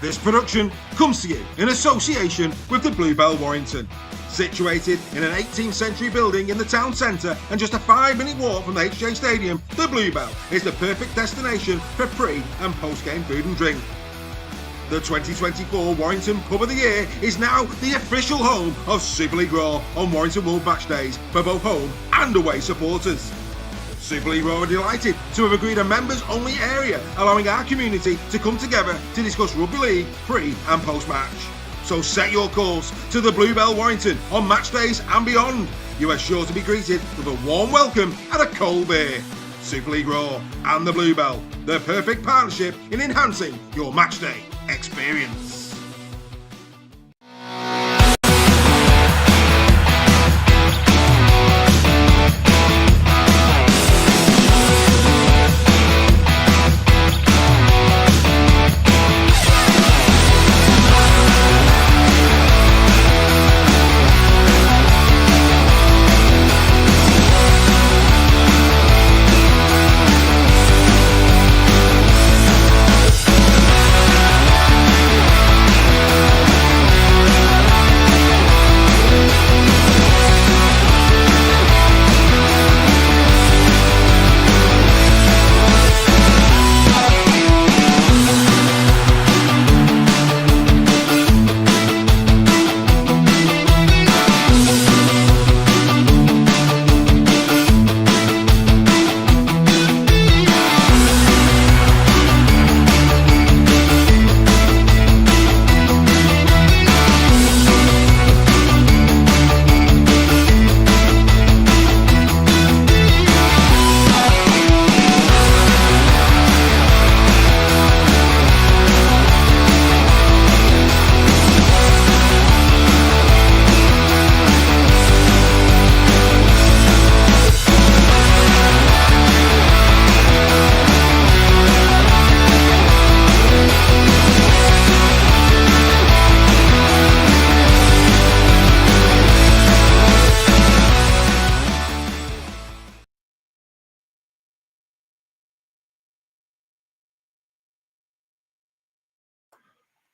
This production comes to you in association with the Bluebell Warrington. Situated in an 18th century building in the town centre and just a 5-minute walk from the HJ Stadium, the Bluebell is the perfect destination for pre- and post-game food and drink. The 2024 Warrington Pub of the Year is now the official home of Super League Raw on Warrington World Match Days for both home and away supporters. Super League Raw are delighted to have agreed a members-only area, allowing our community to come together to discuss rugby league pre- and post-match. So set your course to the Bluebell Warrington on match days and beyond. You are sure to be greeted with a warm welcome and a cold beer. Super League Raw and the Bluebell, the perfect partnership in enhancing your match day experience.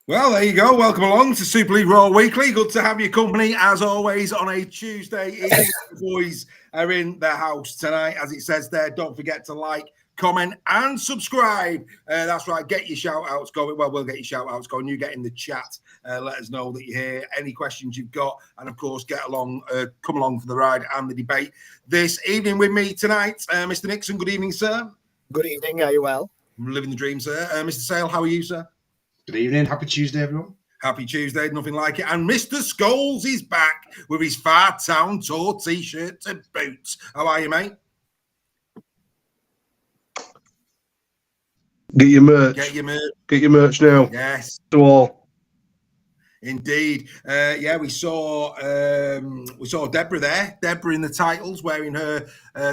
Well, there you go. Welcome along to Super League Raw Weekly. Good to have your company, as always, on a Tuesday evening. The boys are in the house tonight, as it says there. Don't forget to like, comment, and subscribe. That's right. Get your shout-outs going. Well, we'll get your shout-outs going. You get in the chat. Let us know that you're here. Any questions you've got. And, of course, come along for the ride and the debate this evening with me tonight. Mr. Nixon, good evening, sir. Good evening. Are you well? I'm living the dream, sir. Mr. Sale, how are you, sir? Good evening. Happy Tuesday, everyone. Happy Tuesday, nothing like it. And Mr. Scholes is back with his Far Town Tour t-shirt to boot. How are you, mate? Get your merch. Get your merch. Get your merch now. Yes. To all. Indeed. We saw Deborah there. Deborah in the titles, wearing her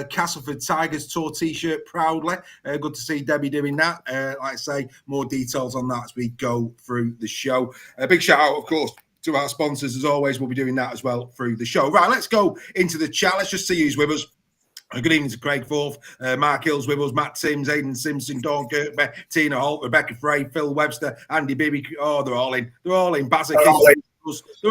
Castleford Tigers Tour t-shirt proudly. Good to see Debbie doing that. Like I say, more details on that as we go through the show. A big shout out, of course, to our sponsors. As always, we'll be doing that as well through the show. Right, let's go into the chat. Let's just see who's with us. Good evening to Craig Forth, Mark Hills with us, Matt Sims, Aidan Simpson, Dawn Kirkby, Tina Holt, Rebecca Frey, Phil Webster, Andy Bibby. Oh, they're all in. They're all in. Bassett, they're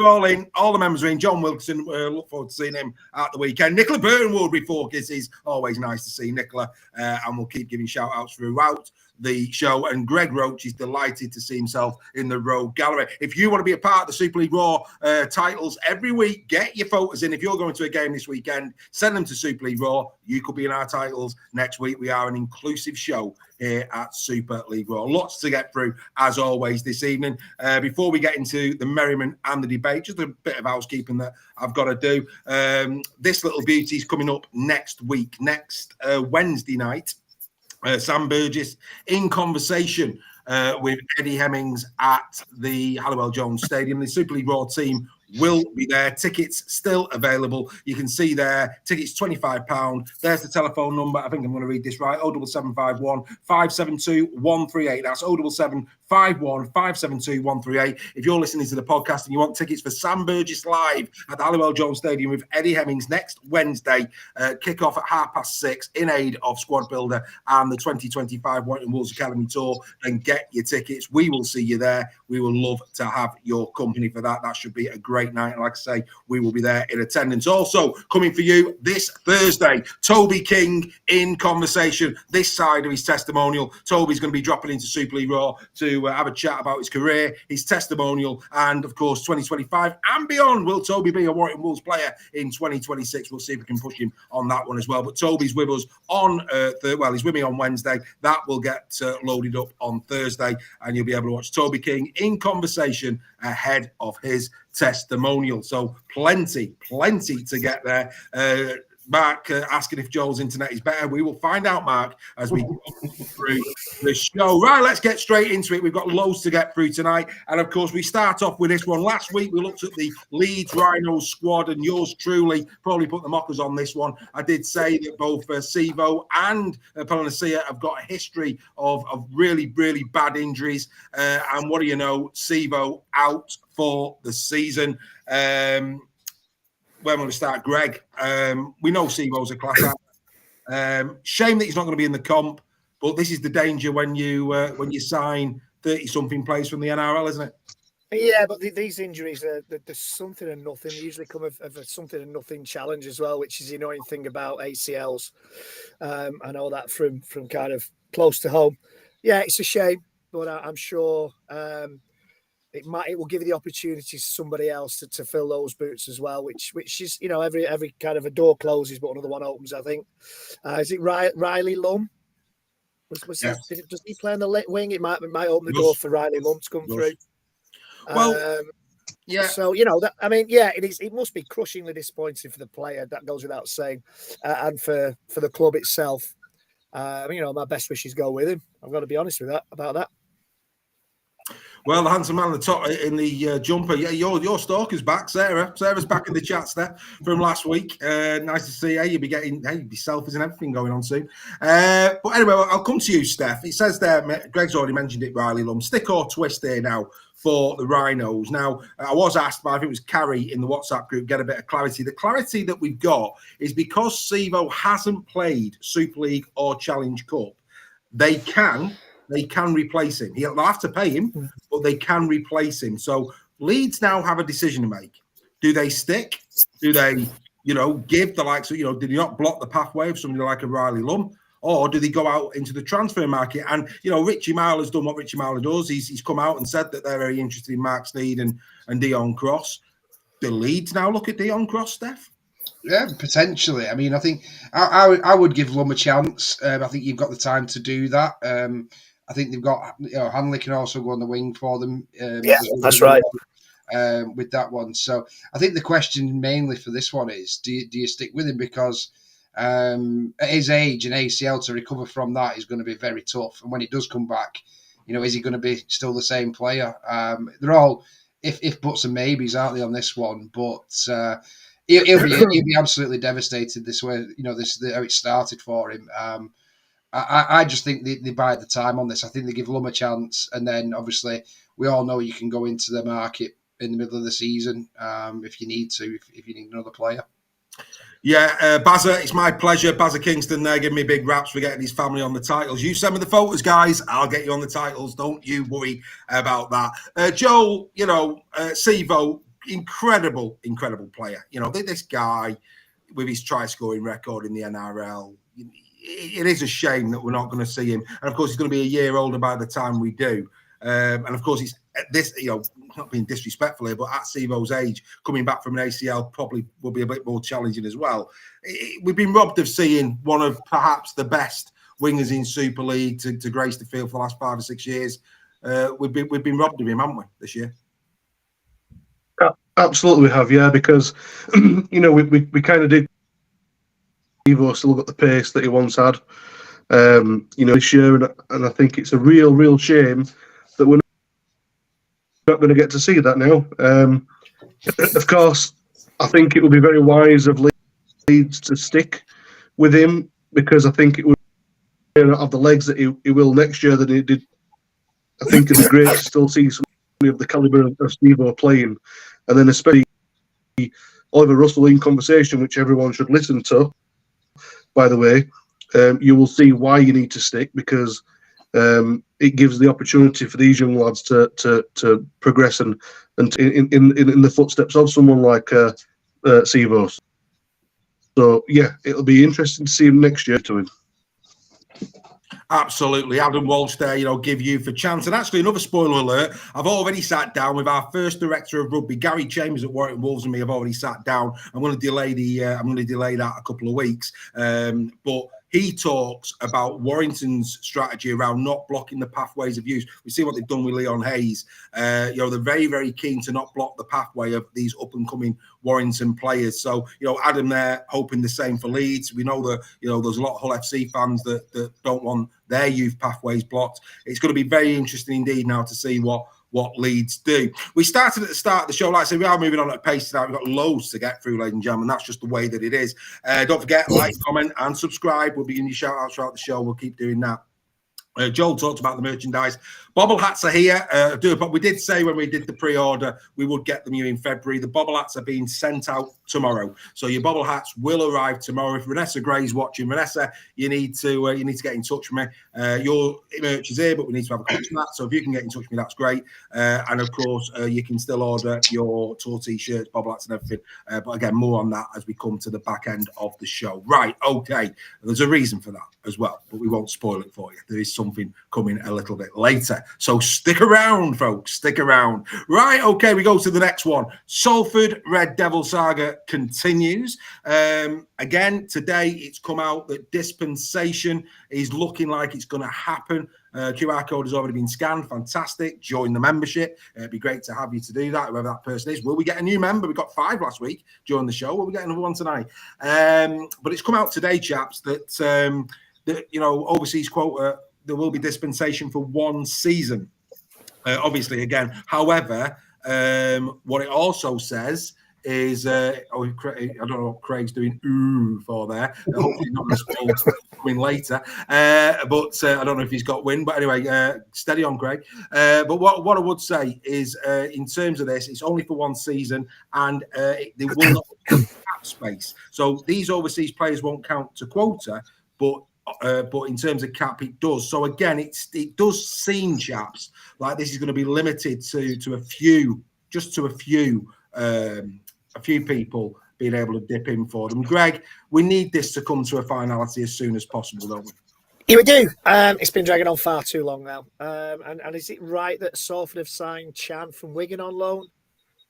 all in. All the members are in. John Wilson, look forward to seeing him at the weekend. Nicola Burnwood before kisses. Always nice to see Nicola. And we'll keep giving shout outs throughout the show. And Greg Roach is delighted to see himself in the Rogue Gallery. If you want to be a part of the Super League Raw titles every week, get your photos in. If you're going to a game this weekend, send them to Super League Raw. You could be in our titles next week. We are an inclusive show here at Super League Raw. Lots to get through, as always, this evening. Before we get into the merriment and the debate, just a bit of housekeeping that I've got to do. This little beauty is coming up next week, next Wednesday night. Sam Burgess in conversation with Eddie Hemmings at the Halliwell Jones Stadium. The Super League Raw team will be there. Tickets still available. You can see there, tickets £25. There's the telephone number. I think I'm going to read this right. 07751 572 138. That's 07751 572 138. If you're listening to the podcast and you want tickets for Sam Burgess live at the Halliwell Jones Stadium with Eddie Hemmings next Wednesday, kick off at 6:30 in aid of Squad Builder and the 2025 Warrington Wolves Academy Tour, then get your tickets. We will see you there. We will love to have your company for that. That should be a great night. And like I say, we will be there in attendance. Also coming for you this Thursday, Toby King in conversation, this side of his testimonial. Toby's going to be dropping into Super League Raw to have a chat about his career, his testimonial, and of course 2025 and beyond. Will Toby be a Warrington Wolves player in 2026? We'll see if we can push him on that one as well. But Toby's with us on he's with me on Wednesday. That will get loaded up on Thursday, and you'll be able to watch Toby King in conversation ahead of his testimonial. So plenty to get there. Mark asking if Joel's internet is better. We will find out, Mark, as we go through the show. Right, let's get straight into it. We've got loads to get through tonight. And, of course, we start off with this one. Last week, we looked at the Leeds Rhinos squad, and yours truly probably put the mockers on this one. I did say that both Sivo and Palancia have got a history of really, really bad injuries. And what do you know? Sivo out for the season. Where will we start? Greg, we know Sivo's a class act. Shame that he's not going to be in the comp, but this is the danger when you sign 30-something players from the NRL, isn't it? Yeah, but these injuries, there's something and nothing. They usually come of a something and nothing challenge as well, which is the annoying thing about ACLs. I know that from kind of close to home. Yeah, it's a shame, but I'm sure it will give you the opportunity to somebody else to fill those boots as well, which is, you know, every kind of a door closes but another one opens, I think. Is it Riley Lum? Yes. Does he play on the wing? It might open the door for Riley Lum to come through. Well, yeah. So, you know, it must be crushingly disappointing for the player. That goes without saying, and for the club itself. You know, my best wishes go with him. I've got to be honest about that. Well, the handsome man on the top in the jumper. Yeah, your stalker's back, Sarah. Sarah's back in the chats there from last week. Nice to see you. You'll be getting selfies and everything going on soon. But anyway, I'll come to you, Steph. It says there, Greg's already mentioned it, Riley Lum. Stick or twist here now for the Rhinos. Now, I was asked by, I think it was Carrie in the WhatsApp group, get a bit of clarity. The clarity that we've got is because Sivo hasn't played Super League or Challenge Cup, they can replace him. They'll have to pay him, but they can replace him. So Leeds now have a decision to make. Do they stick? Do they, give the likes of, did he not block the pathway of somebody like a Riley Lum? Or do they go out into the transfer market? And, Richie Marler has done what Richie Marler does. He's come out and said that they're very interested in Mark Sneed and Dion Cross. Do Leeds now look at Dion Cross, Steph? Yeah, potentially. I mean, I think I would give Lum a chance. I think you've got the time to do that. I think they've got, Hanley can also go on the wing for them. Yeah, that's right. With that one. So I think the question mainly for this one is, do you stick with him? Because at his age and ACL to recover from that is going to be very tough. And when he does come back, is he going to be still the same player? They're all if buts and maybes, aren't they, on this one? But he'll be absolutely devastated this way. This is how it started for him. I just think they bide the time on this. I think they give Lum a chance, and then obviously we all know you can go into the market in the middle of the season if you need to, if you need another player. Yeah, Bazza, it's my pleasure. Bazza Kingston there giving me big raps for getting his family on the titles. You send me the photos, guys. I'll get you on the titles. Don't you worry about that. Joel, Sivo, incredible player. This guy with his try-scoring record in the NRL, it is a shame that we're not going to see him. And, of course, he's going to be a year older by the time we do. And, of course, he's at this, not being disrespectful here, but at Sivo's age, coming back from an ACL probably will be a bit more challenging as well. We've been robbed of seeing one of perhaps the best wingers in Super League to grace the field for the last 5 or 6 years. We've been robbed of him, haven't we, this year? Absolutely we have, yeah, because, we kind of did. Sivo still got the pace that he once had, this year, and I think it's a real shame that we're not going to get to see that now. Of course, I think it would be very wise of Leeds to stick with him, because I think it would have the legs that he will next year that he did. I think it'd be great to still see somebody of the calibre of Steve-O playing, and then especially Oliver Russell in conversation, which everyone should listen to, by the way. You will see why you need to stick, because it gives the opportunity for these young lads to progress and in the footsteps of someone like Steve-O. So yeah, it'll be interesting to see him next year to him. Absolutely. Adam Walsh there, give you for chance. And actually, another spoiler alert, I've already sat down with our first director of rugby, Gary Chambers at Warrington Wolves, and me have already sat down. I'm going to delay that a couple of weeks. But he talks about Warrington's strategy around not blocking the pathways of use. We see what they've done with Leon Hayes. They're very, very keen to not block the pathway of these up-and-coming Warrington players. So, Adam there hoping the same for Leeds. We know that, there's a lot of Hull FC fans that don't want their youth pathways blocked. It's going to be very interesting indeed now to see what Leeds do. We started at the start of the show. Like I said, we are moving on at a pace tonight. We've got loads to get through, ladies and gentlemen. That's just the way that it is. Don't forget, like, comment, and subscribe. We'll be giving you shout-outs throughout the show. We'll keep doing that. Joel talked about the merchandise. Bobble hats are here. But we did say when we did the pre-order we would get them here in February. The bobble hats are being sent out tomorrow, so your bobble hats will arrive tomorrow. If Vanessa Gray's watching, Vanessa, you need to get in touch with me. Your merch is here, but we need to have a contact. So if you can get in touch with me, that's great. And of course, you can still order your tour t-shirts, bobble hats, and everything. But again, more on that as we come to the back end of the show. Right? Okay. There's a reason for that as well, but we won't spoil it for you. There is something coming a little bit later. So stick around, folks. Stick around. Right, okay, we go to the next one. Salford Red Devil saga continues. Again, today it's come out that dispensation is looking like it's going to happen. QR code has already been scanned. Fantastic. Join the membership. It'd be great to have you to do that, whoever that person is. Will we get a new member? We got 5 last week during the show. Will we get another one tonight? But it's come out today, chaps, that overseas quota, there will be dispensation for 1 season. Obviously, again, however, what it also says is, I don't know what Craig's doing for there. Hopefully not going to spoil win later. But I don't know if he's got win. But anyway, steady on, Craig. But what I would say is, in terms of this, it's only for 1 season, and they will not have cap space. So these overseas players won't count to quota, but in terms of cap, it does. So again, it does seem, chaps, like this is going to be limited to a few people being able to dip in for them. Greg, we need this to come to a finality as soon as possible, don't we? Yeah, we do. It's been dragging on far too long now. And is it right that Salford have signed Chan from Wigan on loan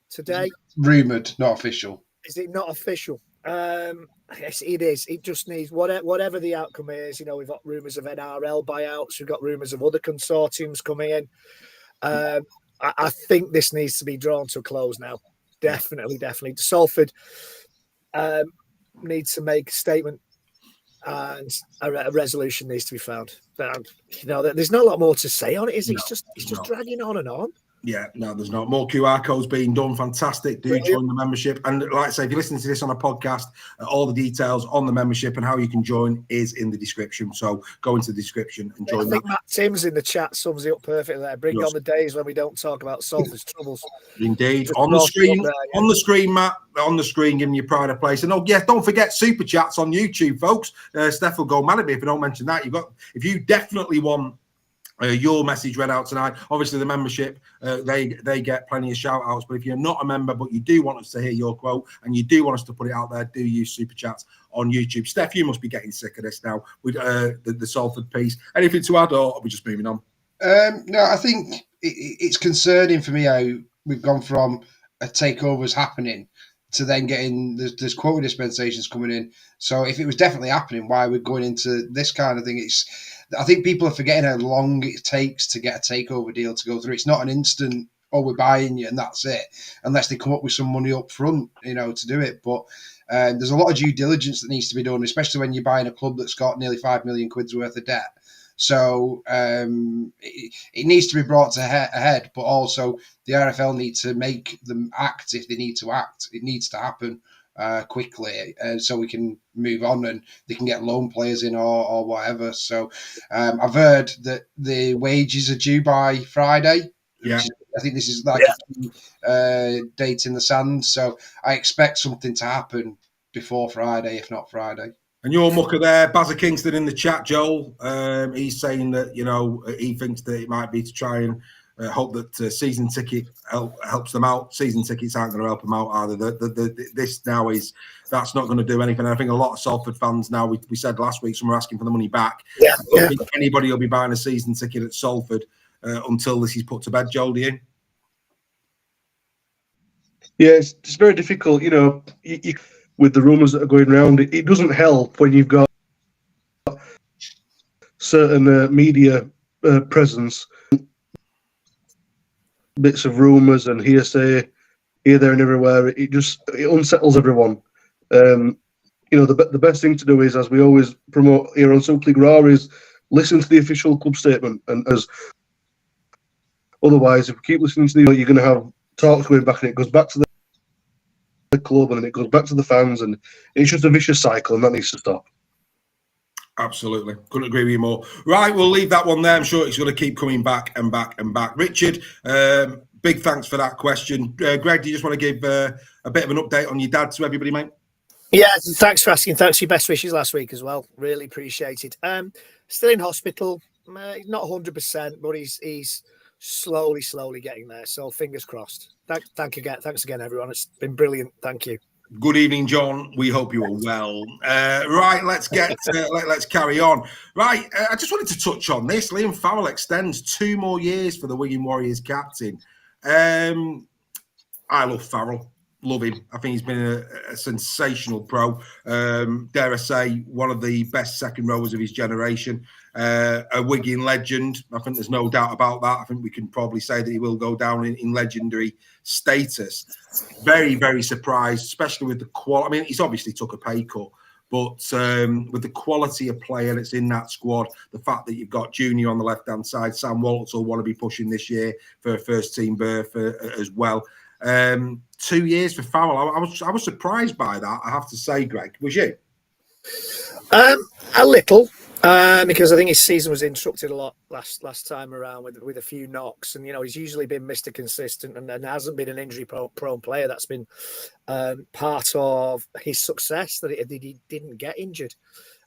today? Rumoured, not official. Is it not official? Yes, it is. It just needs whatever the outcome is. We've got rumours of NRL buyouts. We've got rumours of other consortiums coming in. I think this needs to be drawn to a close now. Definitely. Salford needs to make a statement, and a resolution needs to be found. There's not a lot more to say on it, is it? It's just dragging on and on. Yeah, no, there's not. More QR codes being done. Fantastic. Do join the membership. And like I say, if you're listening to this on a podcast, all the details on the membership and how you can join is in the description. So go into the description and join. I think Matt Timms in the chat sums it up perfectly there. Bring on the days when we don't talk about Salford's troubles. Indeed. On the screen, on the screen, Matt. On the screen, giving you pride of place. And don't forget super chats on YouTube, folks. Steph will go mad at me if I don't mention that. If you definitely want your message read out tonight. Obviously, the membership, they get plenty of shout outs. But if you're not a member, but you do want us to hear your quote and you do want us to put it out there, do use super chats on YouTube. Steph, you must be getting sick of this now with the Salford piece. Anything to add, or are we just moving on? No, I think it's concerning for me how we've gone from a takeovers happening to then getting there's quota dispensations coming in. So if it was definitely happening, why we're going into this kind of thing? I think people are forgetting how long it takes to get a takeover deal to go through. It's not an instant, we're buying you and that's it, unless they come up with some money up front, to do it. But there's a lot of due diligence that needs to be done, especially when you're buying a club that's got nearly 5 million quid's worth of debt. So it needs to be brought to ahead, but also the RFL need to make them act if they need to act. It needs to happen quickly, so we can move on and they can get loan players in or whatever. So I've heard that the wages are due by Friday. Yeah. I think this is like a date in the sand. So I expect something to happen before Friday, if not Friday. And your mucker there, Bazza Kingston in the chat, Joel. He's saying that, he thinks that it might be to try and hope that season ticket helps them out. Season tickets aren't going to help them out either. This now that's not going to do anything. I think a lot of Salford fans now, we said last week, some are asking for the money back. I don't think anybody will be buying a season ticket at Salford until this is put to bed, Joel, do you? Yeah, it's very difficult, with the rumours that are going around. It doesn't help when you've got certain media presence, bits of rumours and hearsay here, there, and everywhere. It unsettles everyone. The best thing to do is, as we always promote here on Super League Raw, is listen to the official club statement. And otherwise, if we keep listening to you're going to have talks going back, and it goes back to the club, and then it goes back to the fans, and it's just a vicious cycle, and that needs to stop. Absolutely. Couldn't agree with you more. Right, we'll leave that one there. I'm sure it's going to keep coming back and back and back. Richard, big thanks for that question. Greg, do you just want to give a bit of an update on your dad to everybody, mate? Yeah, thanks for asking. Thanks for your best wishes last week as well. Really appreciate it. Still in hospital, not 100%, but he's slowly getting there. So fingers crossed. Thanks again, everyone. It's been brilliant. Thank you. Good evening, John. We hope you are well. Right, let's let's carry on. Right, I just wanted to touch on this. Liam Farrell extends 2 more years for the Wigan Warriors captain. I love Farrell. Love him. I think he's been a sensational pro. Dare I say, one of the best second rowers of his generation. A Wigan legend. I think there's no doubt about that. I think we can probably say that he will go down in legendary status. Very, very surprised, especially with the quality. I mean, he's obviously took a pay cut, but with the quality of player that's in that squad, the fact that you've got Junior on the left-hand side, Sam Waltz will want to be pushing this year for a first-team berth as well. 2 years for Farrell. I was surprised by that, I have to say, Greg. Was you? A little, because I think his season was interrupted a lot last time around with a few knocks, and he's usually been Mr. Consistent and hasn't been an injury prone player. That's been part of his success, that he didn't get injured.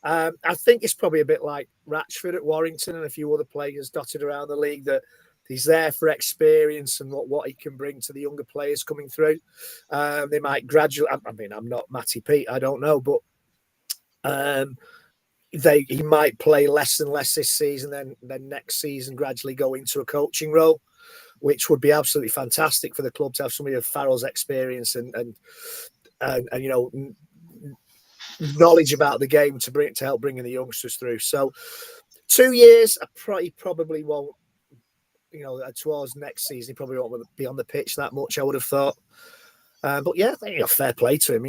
I think it's probably a bit like Ratchford at Warrington and a few other players dotted around the league, that he's there for experience and what he can bring to the younger players coming through. They might gradually. I mean, I'm not Matty Pete. I don't know, but he might play less and less this season, then next season gradually go into a coaching role, which would be absolutely fantastic for the club to have somebody of Farrell's experience and knowledge about the game to help bringing the youngsters through. So 2 years, he probably won't. Towards next season, he probably won't be on the pitch that much, I would have thought. But yeah, fair play to him.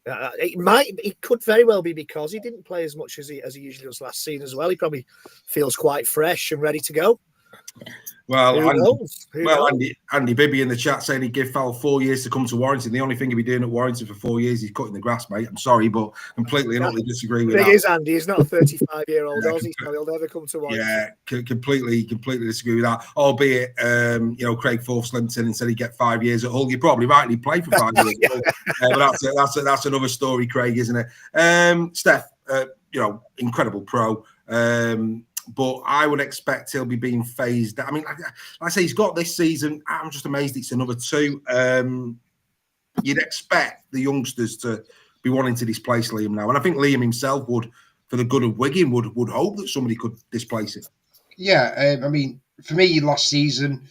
It could very well be because he didn't play as much as he usually does last season as well. He probably feels quite fresh and ready to go. Well, Who knows? Andy Bibby in the chat saying he'd give Farrell 4 years to come to Warrington. The only thing he'd be doing at Warrington for 4 years is cutting the grass, mate. I'm sorry, but completely and utterly disagree with that. The thing is, Andy, he's not a 35-year-old Aussie, so he'll never come to Warrington. Yeah, completely disagree with that. Albeit, Craig Forth slipped in and said he'd get 5 years at Hull. You're probably right, and he'd play for 5 years at Hull. But that's another story, Craig, isn't it? Steph, incredible pro. But I would expect he'll be being phased. I mean, like I say, he's got this season. I'm just amazed it's another 2. You'd expect the youngsters to be wanting to displace Liam now. And I think Liam himself would, for the good of Wigan, would hope that somebody could displace him. Yeah, I mean, for me, last season,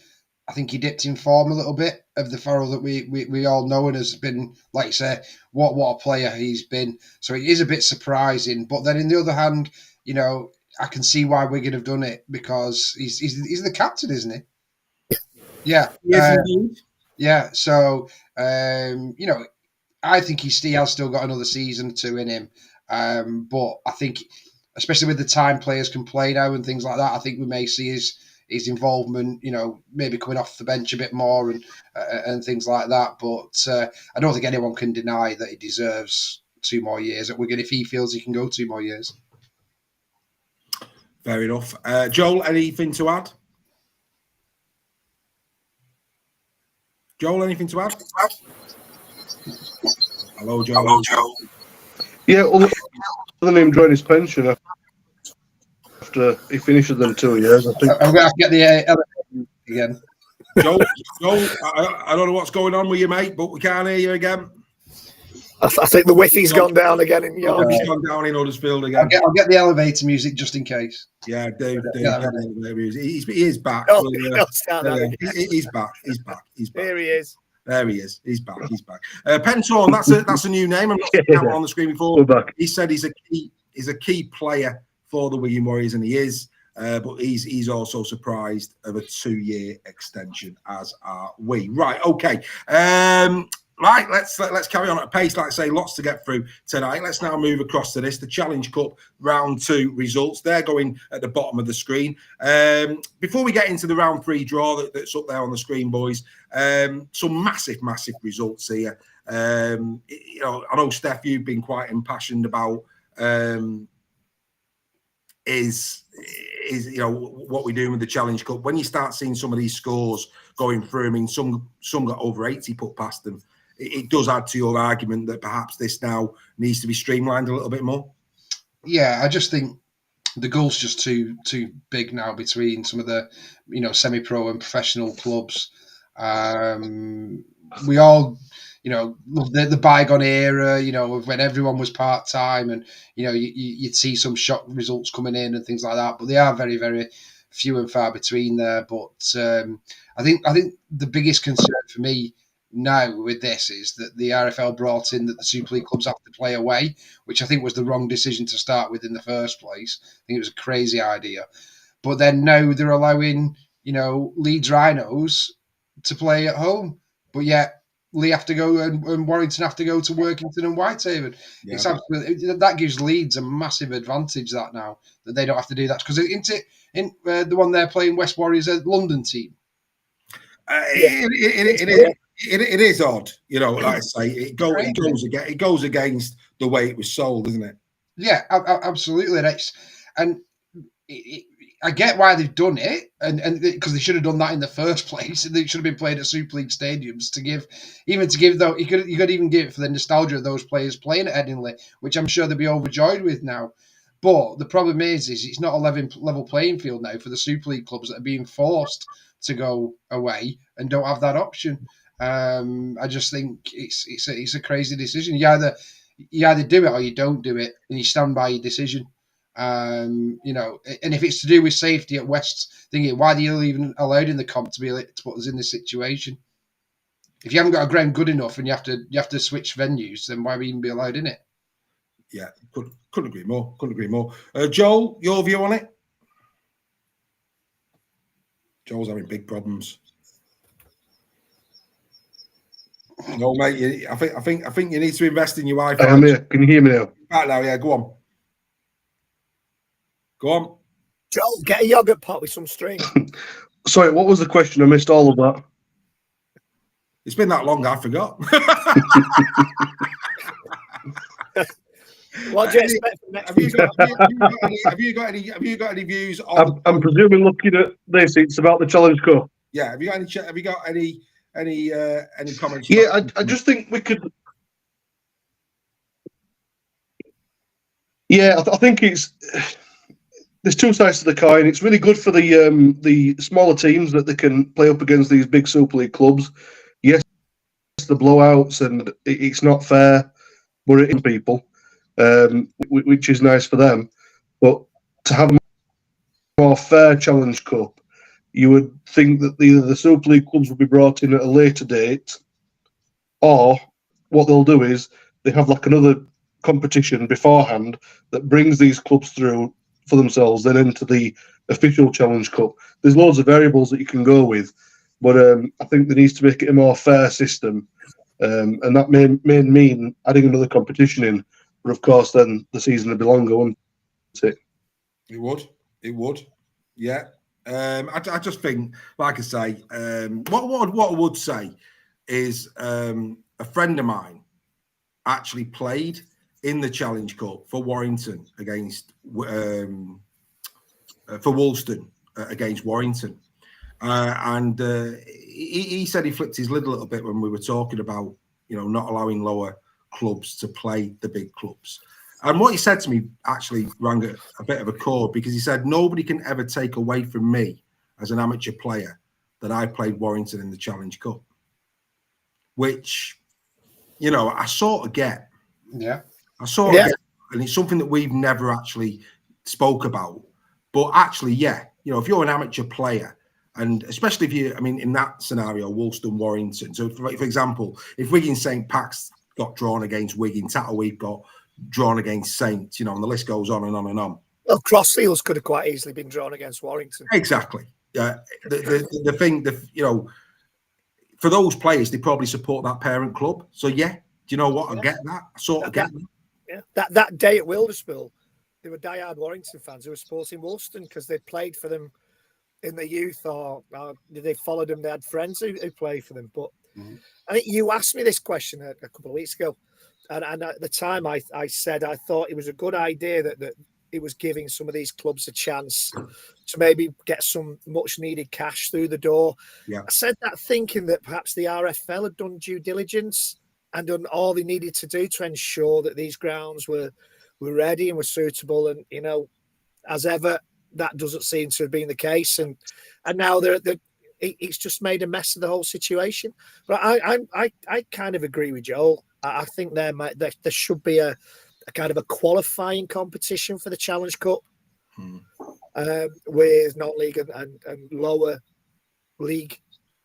I think he dipped in form a little bit of the Farrell that we all know and has been, like you say, what a player he's been. So it is a bit surprising. But then, on the other hand, I can see why Wigan have done it, because he's the captain, isn't he? Yeah. Yes, indeed. Yeah. So, I think he has still got another season or 2 in him. But I think especially with the time players can play now and things like that. I think we may see his involvement, maybe coming off the bench a bit more and things like that. But I don't think anyone can deny that he deserves 2 more years at Wigan if he feels he can go 2 more years. Fair enough. Joel, anything to add? Joel, anything to add? Hello, Joel. Yeah, other than him drawing his pension after he finishes them 2 years, I think. I'm going to have to get the elevator again. Joel, I don't know what's going on with you, mate, but we can't hear you again. I think the Wi-Fi's gone down again in York. He's gone down in Huddersfield again. I'll get the elevator music just in case. Yeah, Dave. He is back. Oh, He's back. Here he is. There he is. He's back. Pentorn, that's a new name. I'm not seeing that on the screen before. He said he's a key player for the Wigan Warriors, and he is. But he's also surprised of a 2-year extension, as are we. Right. Okay. Right, let's carry on at a pace. Like I say, lots to get through tonight. Let's now move across to this, the Challenge Cup Round 2 results. They're going at the bottom of the screen. Before we get into the Round 3 draw that's up there on the screen, boys, some massive results here. I know, Steph, you've been quite impassioned about is what we're doing with the Challenge Cup. When you start seeing some of these scores going through, I mean, some got over 80 put past them. It does add to your argument that perhaps this now needs to be streamlined a little bit more. Yeah, I just think the goal's just too big now between some of the semi-pro and professional clubs. We all love the bygone era, of when everyone was part-time and you'd see some shock results coming in and things like that, but they are very, very few and far between there. But I think the biggest concern for me now with this is that the RFL brought in that the Super League clubs have to play away, which I think was the wrong decision to start with in the first place. I think it was a crazy idea. But then now they're allowing, Leeds Rhinos to play at home. But yet Lee have to go and Warrington have to go to Workington and Whitehaven. Yeah. It's absolutely, that gives Leeds a massive advantage that they don't have to do that. Because the one they're playing, West Warriors, a London team. It is odd, like I say, it goes against the way it was sold, isn't it? Yeah, absolutely. I get why they've done it, and because they should have done that in the first place. They should have been played at Super League stadiums to give though you could even give it for the nostalgia of those players playing at Headingley, which I'm sure they'll be overjoyed with now. But the problem is it's not a level playing field now for the Super League clubs that are being forced to go away and don't have that option. I just think it's a crazy decision. You either do it or you don't do it, and you stand by your decision. And if it's to do with safety at West, thinking why are you even allowed in the comp to put us in this situation? If you haven't got a ground good enough and you have to switch venues, then why would we even be allowed in it? Yeah, couldn't agree more. Joel, your view on it? Joel's having big problems. No, mate. I think you need to invest in your Wi-Fi. I am here. Can you hear me now? Right now, yeah. Go on. Joel, get a yogurt pot with some string. Sorry, what was the question? I missed all of that. It's been that long, I forgot. What do you expect from next week? Have you got any views on? I'm presuming looking at this, it's about the Challenge Cup. Yeah. Have you got any comments? Yeah, I just think we could. Yeah, I think there's two sides to the coin. It's really good for the smaller teams that they can play up against these big Super League clubs. Yes, the blowouts and it's not fair, but it is people, which is nice for them. But to have a more fair Challenge Cup, you would think that either the Super League clubs will be brought in at a later date, or what they'll do is they have like another competition beforehand that brings these clubs through for themselves, then into the official Challenge Cup. There's loads of variables that you can go with, but I think there needs to make it a more fair system, and that may mean adding another competition in. But of course, then the season will be longer, won't it? It would. Yeah. I just think, like I say, what I would say is a friend of mine actually played in the Challenge Cup for Warrington against for Woolston against Warrington, and he said he flipped his lid a little bit when we were talking about not allowing lower clubs to play the big clubs. And what he said to me actually rang a bit of a chord, because he said nobody can ever take away from me as an amateur player that I played Warrington in the Challenge Cup, which I sort of get. Yeah. I sort of get, and it's something that we've never actually spoke about. But actually, if you're an amateur player, and especially if in that scenario, Woolston, Warrington. So, for example, if Wigan St Pax got drawn against Wigan, Tatterweed got drawn against Saints, and the list goes on and on and on. Well, Crossfields could have quite easily been drawn against Warrington. Exactly. The thing, for those players, they probably support that parent club. So, do you know what? I get that. I sort of get that. Yeah. That day at Wilderspool, they were diehard Warrington fans who were supporting Woolston because they played for them in the youth, or they followed them. They had friends who played for them. But I think you asked me this question a couple of weeks ago, and at the time I said I thought it was a good idea that it was giving some of these clubs a chance to maybe get some much needed cash through the door. Yeah. I said that thinking that perhaps the RFL had done due diligence and done all they needed to do to ensure that these grounds were ready and were suitable. And, as ever, that doesn't seem to have been the case. And now it's just made a mess of the whole situation. But I kind of agree with Joel. I think there should be a kind of a qualifying competition for the Challenge Cup with non-league and lower league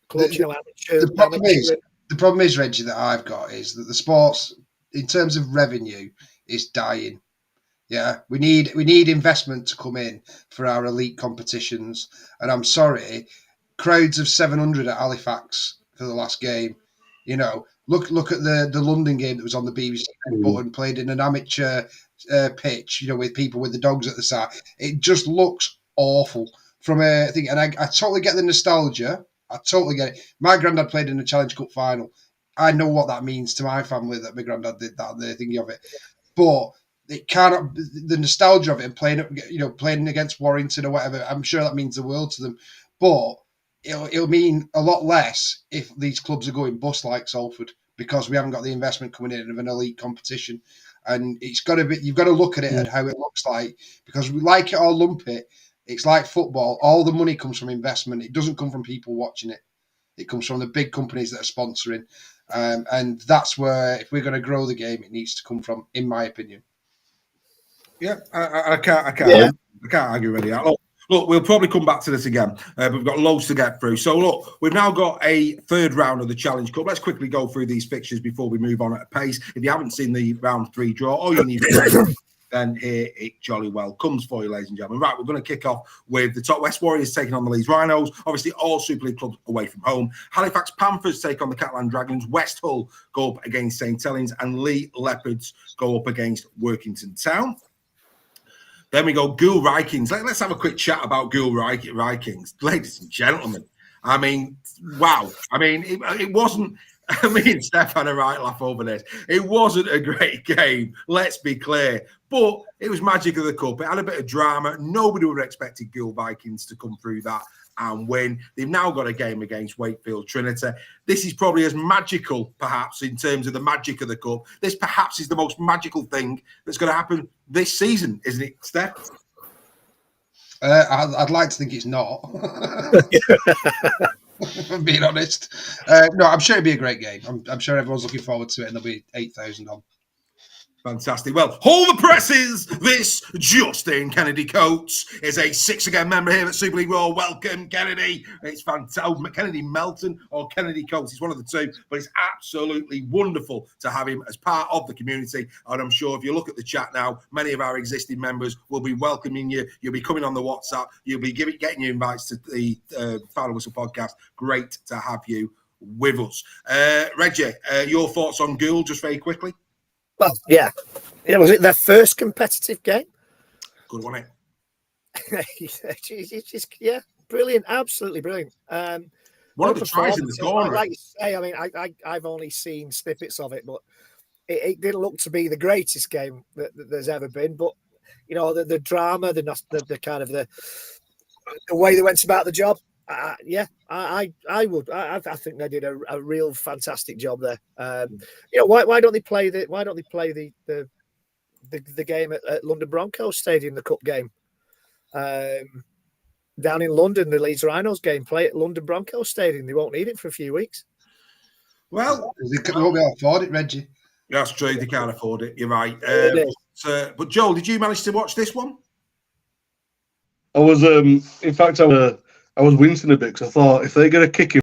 clubs. The problem is, Reggie, that I've got is that the sports, in terms of revenue, is dying. Yeah, we need investment to come in for our elite competitions. And I'm sorry, crowds of 700 at Halifax for the last game. Look at the London game that was on the BBC button, played in an amateur pitch, with people with the dogs at the side. It just looks awful from a thing. And I totally get the nostalgia. I totally get it. My granddad played in a Challenge Cup final. I know what that means to my family that my granddad did that, the thingy of it. But it cannot, the nostalgia of it and playing against Warrington or whatever, I'm sure that means the world to them. But it'll mean a lot less if these clubs are going bust like Salford, because we haven't got the investment coming in of an elite competition. And you've got to look at it at how it looks like, because we like it or lump it. It's like football. All the money comes from investment. It doesn't come from people watching it. It comes from the big companies that are sponsoring. And that's where, if we're going to grow the game, it needs to come from, in my opinion. Yeah, I can't argue with that. Look, we'll probably come back to this again, but we've got loads to get through. So, look, we've now got a third round of the Challenge Cup. Let's quickly go through these fixtures before we move on at a pace. If you haven't seen the round 3 draw, all you need to know, then here it jolly well comes for you, ladies and gentlemen. Right, we're going to kick off with the Top West Warriors taking on the Leeds Rhinos. Obviously, all Super League clubs away from home. Halifax Panthers take on the Catalan Dragons. West Hull go up against St Helens, and Lee Leopards go up against Workington Town. Then we go Ghoul Vikings. Let's have a quick chat about Ghoul Vikings. Ladies and gentlemen, I mean, wow. I mean, it wasn't... Me and Steph had a right laugh over this. It wasn't a great game, let's be clear. But it was magic of the cup. It had a bit of drama. Nobody would have expected Ghoul Vikings to come through that and win. They've now got a game against Wakefield Trinity. This is probably as magical, perhaps, in terms of the magic of the cup. This perhaps is the most magical thing that's going to happen this season, isn't it, Steph? I'd like to think it's not. If I'm being honest. No, I'm sure it'll be a great game. I'm sure everyone's looking forward to it, and there'll be 8,000 on. Fantastic. Well, hold the presses. This Justin Kennedy Coates is a 6-again member here at Super League Raw. Welcome, Kennedy. It's fantastic. Kennedy Melton or Kennedy Coates. He's one of the two, but it's absolutely wonderful to have him as part of the community. And I'm sure if you look at the chat now, many of our existing members will be welcoming you. You'll be coming on the WhatsApp. You'll be getting your invites to the Final Whistle podcast. Great to have you with us. Reggie, your thoughts on Ghoul, just very quickly? Well, yeah. Was it their first competitive game? Good, wasn't it? It's just brilliant, absolutely brilliant. One of the tries in the corner. Like you say, I mean, I've only seen snippets of it, but it didn't look to be the greatest game that there's ever been. But you know, the drama, the kind of the way they went about the job. I would. I think they did a real fantastic job there. You know, why don't they play the game at London Broncos Stadium, the Cup game? Down in London, the Leeds Rhinos game, play at London Broncos Stadium. They won't need it for a few weeks. Well, they won't be able to afford it, Reggie. That's true. They can't afford it. You're right. But Joel, did you manage to watch this one? I was, in fact, I was wincing a bit because I thought if they get a kick in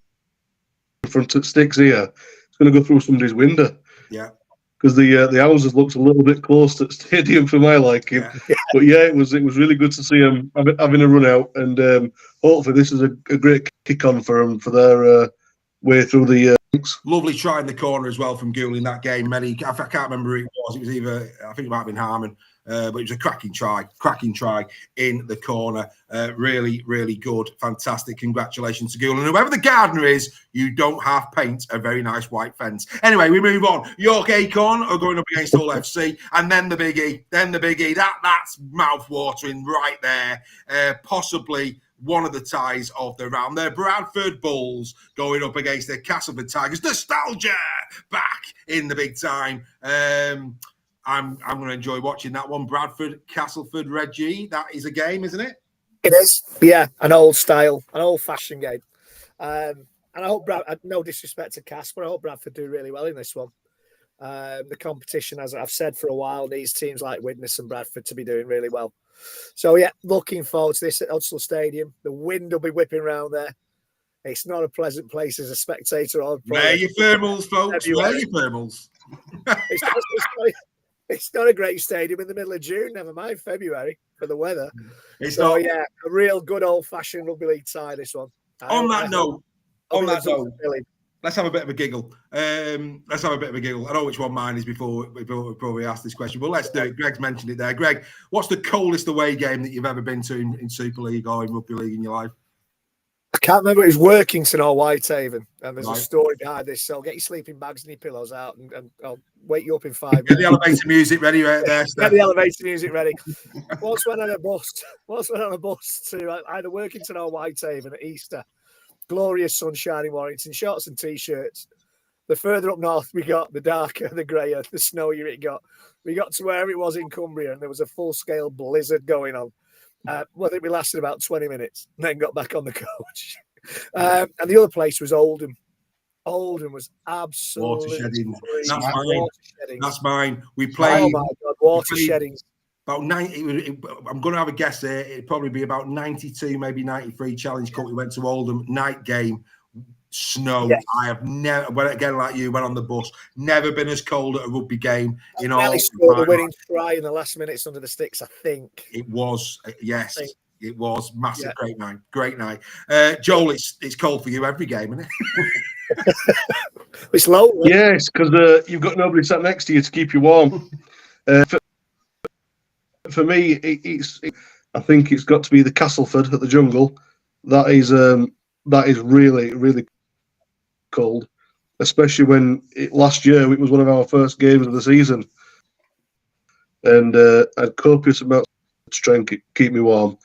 front of sticks here, it's going to go through somebody's window. Yeah. Because the houses looked a little bit close to the stadium for my liking. Yeah. But yeah, it was really good to see them having a run out, and hopefully this is a great kick on for them for their way through the. Lovely try in the corner as well from Gould in that game. I can't remember who it was. It was either, I think it might have been Harmon, but it was a cracking try in the corner. Really, really good, fantastic. Congratulations to Gould. And whoever the gardener is, you don't half paint a very nice white fence. Anyway, we move on. York Acorn are going up against Hull FC, and then the biggie. That's mouth-watering right there. Possibly one of the ties of the round. They're Bradford Bulls going up against the Castleford Tigers. Nostalgia back in the big time. I'm going to enjoy watching that one. Bradford, Castleford, Reggie. That is a game, isn't it? It is. Yeah, an old-fashioned game. And I hope no disrespect to Cass, but I hope Bradford do really well in this one. The competition, as I've said for a while, needs teams like Widnes and Bradford to be doing really well. So, yeah, looking forward to this at Hudsall Stadium. The wind will be whipping around there. It's not a pleasant place as a spectator. Wear your thermals, folks. Wear your thermals. It's not a great stadium in the middle of June, never mind February for the weather. Yeah, a real good old-fashioned rugby league tie, this one. On that note, let's have a bit of a giggle. I know which one mine is before we ask this question, but let's do it. Greg's mentioned it there. Greg, what's the coldest away game that you've ever been to in Super League or in Rugby League in your life? I can't remember. It was Workington or Whitehaven, and there's a story behind this. So get your sleeping bags and your pillows out, and I'll wake you up in 5 minutes. Get the elevator music ready right there, Steph. Get the elevator music ready. Once went on a bus to either Workington or Whitehaven at Easter. Glorious sunshine in Warrington, shorts and t-shirts. The further up north we got, the darker, the greyer, the snowier it got. We got to where it was in Cumbria, and there was a full-scale blizzard going on. I think we lasted about 20 minutes and then got back on the coach. And the other place was Oldham. Oldham was absolutely That's mine. We played. Oh my God, water sheddings. About 90. I'm going to have a guess here. It'd probably be about 92, maybe 93 Challenge Cup. We went to Oldham, night game, snow. Yes. I have never, well, again, like you, went on the bus. Never been as cold at a rugby game. You know, Nelly scored the winning try in the last minutes under the sticks, I think. It was, yes. It was massive. Yeah. Great night. Joel, it's cold for you every game, isn't it? It's low. Yes, because you've got nobody sat next to you to keep you warm. For me, I think it's got to be the Castleford at the Jungle. That is really, really cold, especially when last year it was one of our first games of the season, and I had copious amounts to try and keep me warm.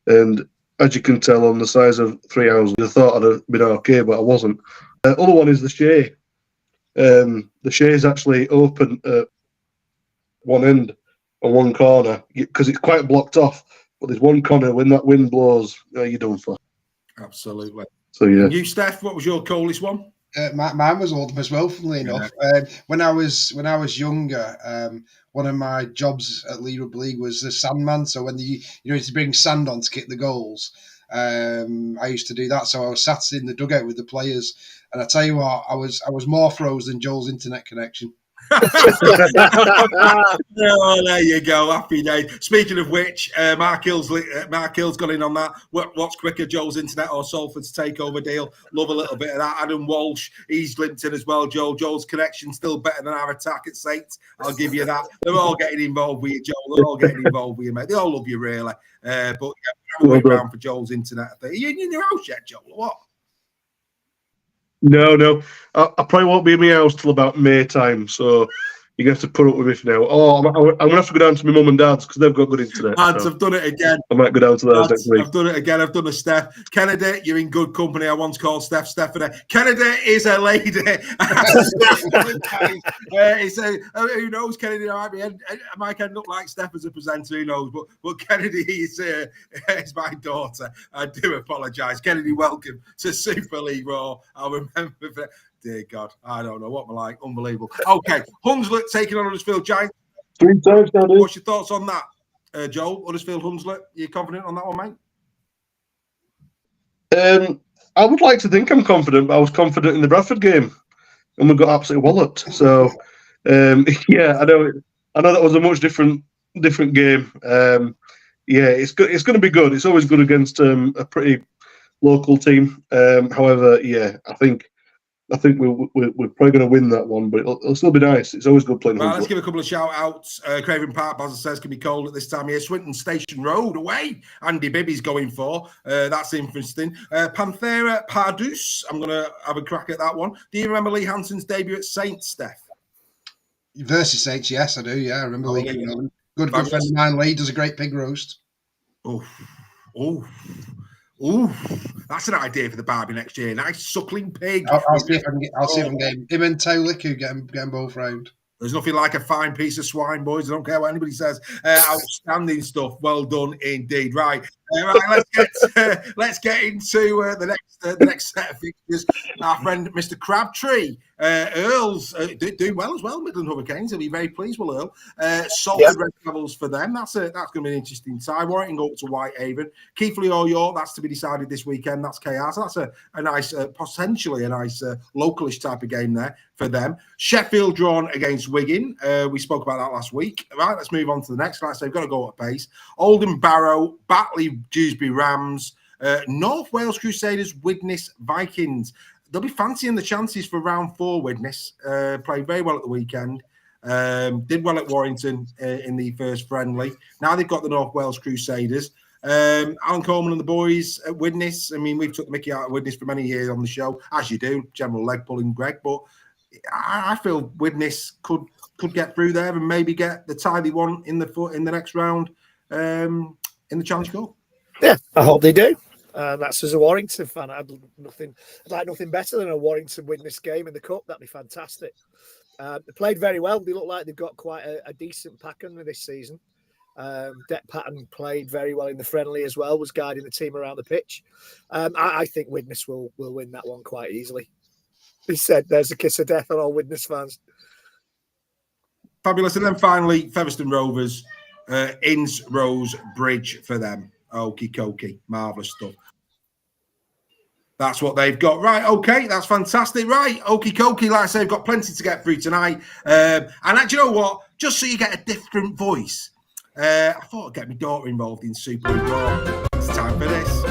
And as you can tell, on the size of 3 hours, I thought I'd have been okay, but I wasn't. Other one is the Shay. The Shay is actually open at one end. On one corner, because it's quite blocked off, but there's one corner when that wind blows, you're done for. Absolutely. So yeah. And you, Steph, what was your coldest one? Mine was Oldham as well, funnily enough. When I was younger, one of my jobs at League Rugby League was the sandman. So when you need to bring sand on to kick the goals, I used to do that. So I was sat in the dugout with the players, and I tell you what, I was more froze than Joel's internet connection. Oh, there you go. Happy day. Speaking of which, Mark Hill's got in on that. What's quicker, Joel's internet or Salford's takeover deal? Love a little bit of that. Adam Walsh, he's linked in as well. Joel's connection still better than our attack at Saints. I'll give you that. They're all getting involved with you, Joel. They're all getting involved with you, mate. They all love you, really. But yeah, wait around for Joel's internet. Are you in your house yet, Joel, or what? No. I probably won't be in my house till about May time, so you're going to have to put up with me for now. Oh, I'm going to have to go down to my mum and dad's because they've got good internet. Lads, so I've done it again. I might go down to those next week. I've done it again. I've done a Steph. Kennedy, you're in good company. I once called Stephanie. Kennedy is a lady. Who knows, Kennedy? I might end up like Steph as a presenter. Who knows? But Kennedy is my daughter. I do apologise. Kennedy, welcome to Super League Raw. I'll remember that. Dear God, I don't know what we're like. Unbelievable. Okay, Hunslet taking on Huddersfield Giants. 3 times now, dude. What's your thoughts on that, Joel? Huddersfield Hunslet, you confident on that one, mate? I would like to think I'm confident, but I was confident in the Bradford game, and we got absolutely walloped. So, yeah, I know that was a much different game. Yeah, it's going to be good. It's always good against a pretty local team. However, yeah, I think we're probably going to win that one, but it'll still be nice. It's always good playing. Right, let's give a couple of shout-outs. Craven Park, Basil says, can be cold at this time of year. Swinton Station Road, away. Andy Bibby's going for. That's interesting. Panthera Pardus, I'm going to have a crack at that one. Do you remember Lee Hanson's debut at Saints, Steph? Versus Saints, yes, I do. Yeah, I remember Lee. Good friend of mine, Lee, does a great pig roast. Oh, that's an idea for the Barbie next year. Nice suckling pig. I'll see if I can get him and Towlick who get them both round. There's nothing like a fine piece of swine, boys. I don't care what anybody says. Outstanding stuff. Well done indeed. Right, let's get into the next set of fixtures. Our friend Mr. Crabtree, Earls doing well as well. Midland Hurricanes. He'll be very pleased with Earl. Salford Red Devils for them. That's going to be an interesting tie. Warrington go up to Whitehaven. Keighley or York. That's to be decided this weekend. That's KR. So that's a nice, potentially a nice localish type of game there for them. Sheffield drawn against Wigan. We spoke about that last week. Right, let's move on to the next. Like I say, we've got to go at pace. Oldham Barrow, Batley Dewsbury Rams, North Wales Crusaders, Widnes Vikings. They'll be fancying the chances for round 4. Widnes played very well at the weekend. Did well at Warrington in the first friendly. Now they've got the North Wales Crusaders. Alan Coleman and the boys at Widnes. I mean, we've took the mickey out of Widnes for many years on the show, as you do, general leg pulling Greg. But I feel Widnes could get through there and maybe get the tie they want in the next round in the Challenge Cup. Yeah, I hope they do. That's as a Warrington fan. I'd like nothing better than a Warrington win this game in the cup. That'd be fantastic. They played very well. They look like they've got quite a decent pack under this season. Deck Patton played very well in the friendly as well, was guiding the team around the pitch. I think Widnes will win that one quite easily. He said there's a kiss of death on all Widnes fans. Fabulous. And then finally, Featherstone Rovers, Inns Rose Bridge for them. Okie dokie. Marvellous stuff. That's what they've got. Right, okay, that's fantastic. Right, okie dokie. Like I say, I've got plenty to get through tonight. And do you know what? Just so you get a different voice, I thought I'd get my daughter involved in Super League Raw. It's time for this.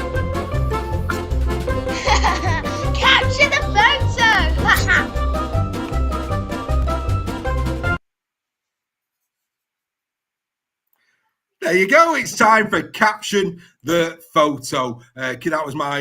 Capture the photo! There you go. It's time for Caption the Photo. That was my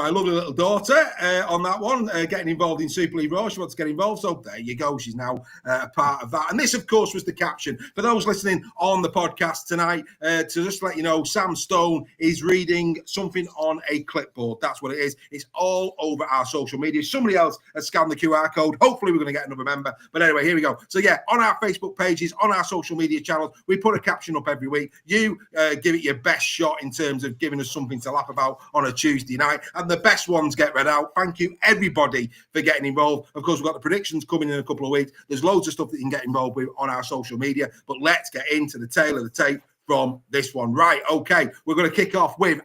lovely little daughter on that one, getting involved in Super League Raw. She wants to get involved, so there you go. She's now a part of that. And this, of course, was the caption. For those listening on the podcast tonight, to just let you know, Sam Stone is reading something on a clipboard. That's what it is. It's all over our social media. Somebody else has scanned the QR code. Hopefully, we're going to get another member. But anyway, here we go. So yeah, on our Facebook pages, on our social media channels, we put a caption up every week. You give it your best shot in terms of giving us something to laugh about on a Tuesday night, and the best ones get read out. Thank you everybody for getting involved. Of course, we've got the predictions coming in a couple of weeks. There's loads of stuff that you can get involved with on our social media, but let's get into the tail of the tape from this one. Right, okay, we're going to kick off with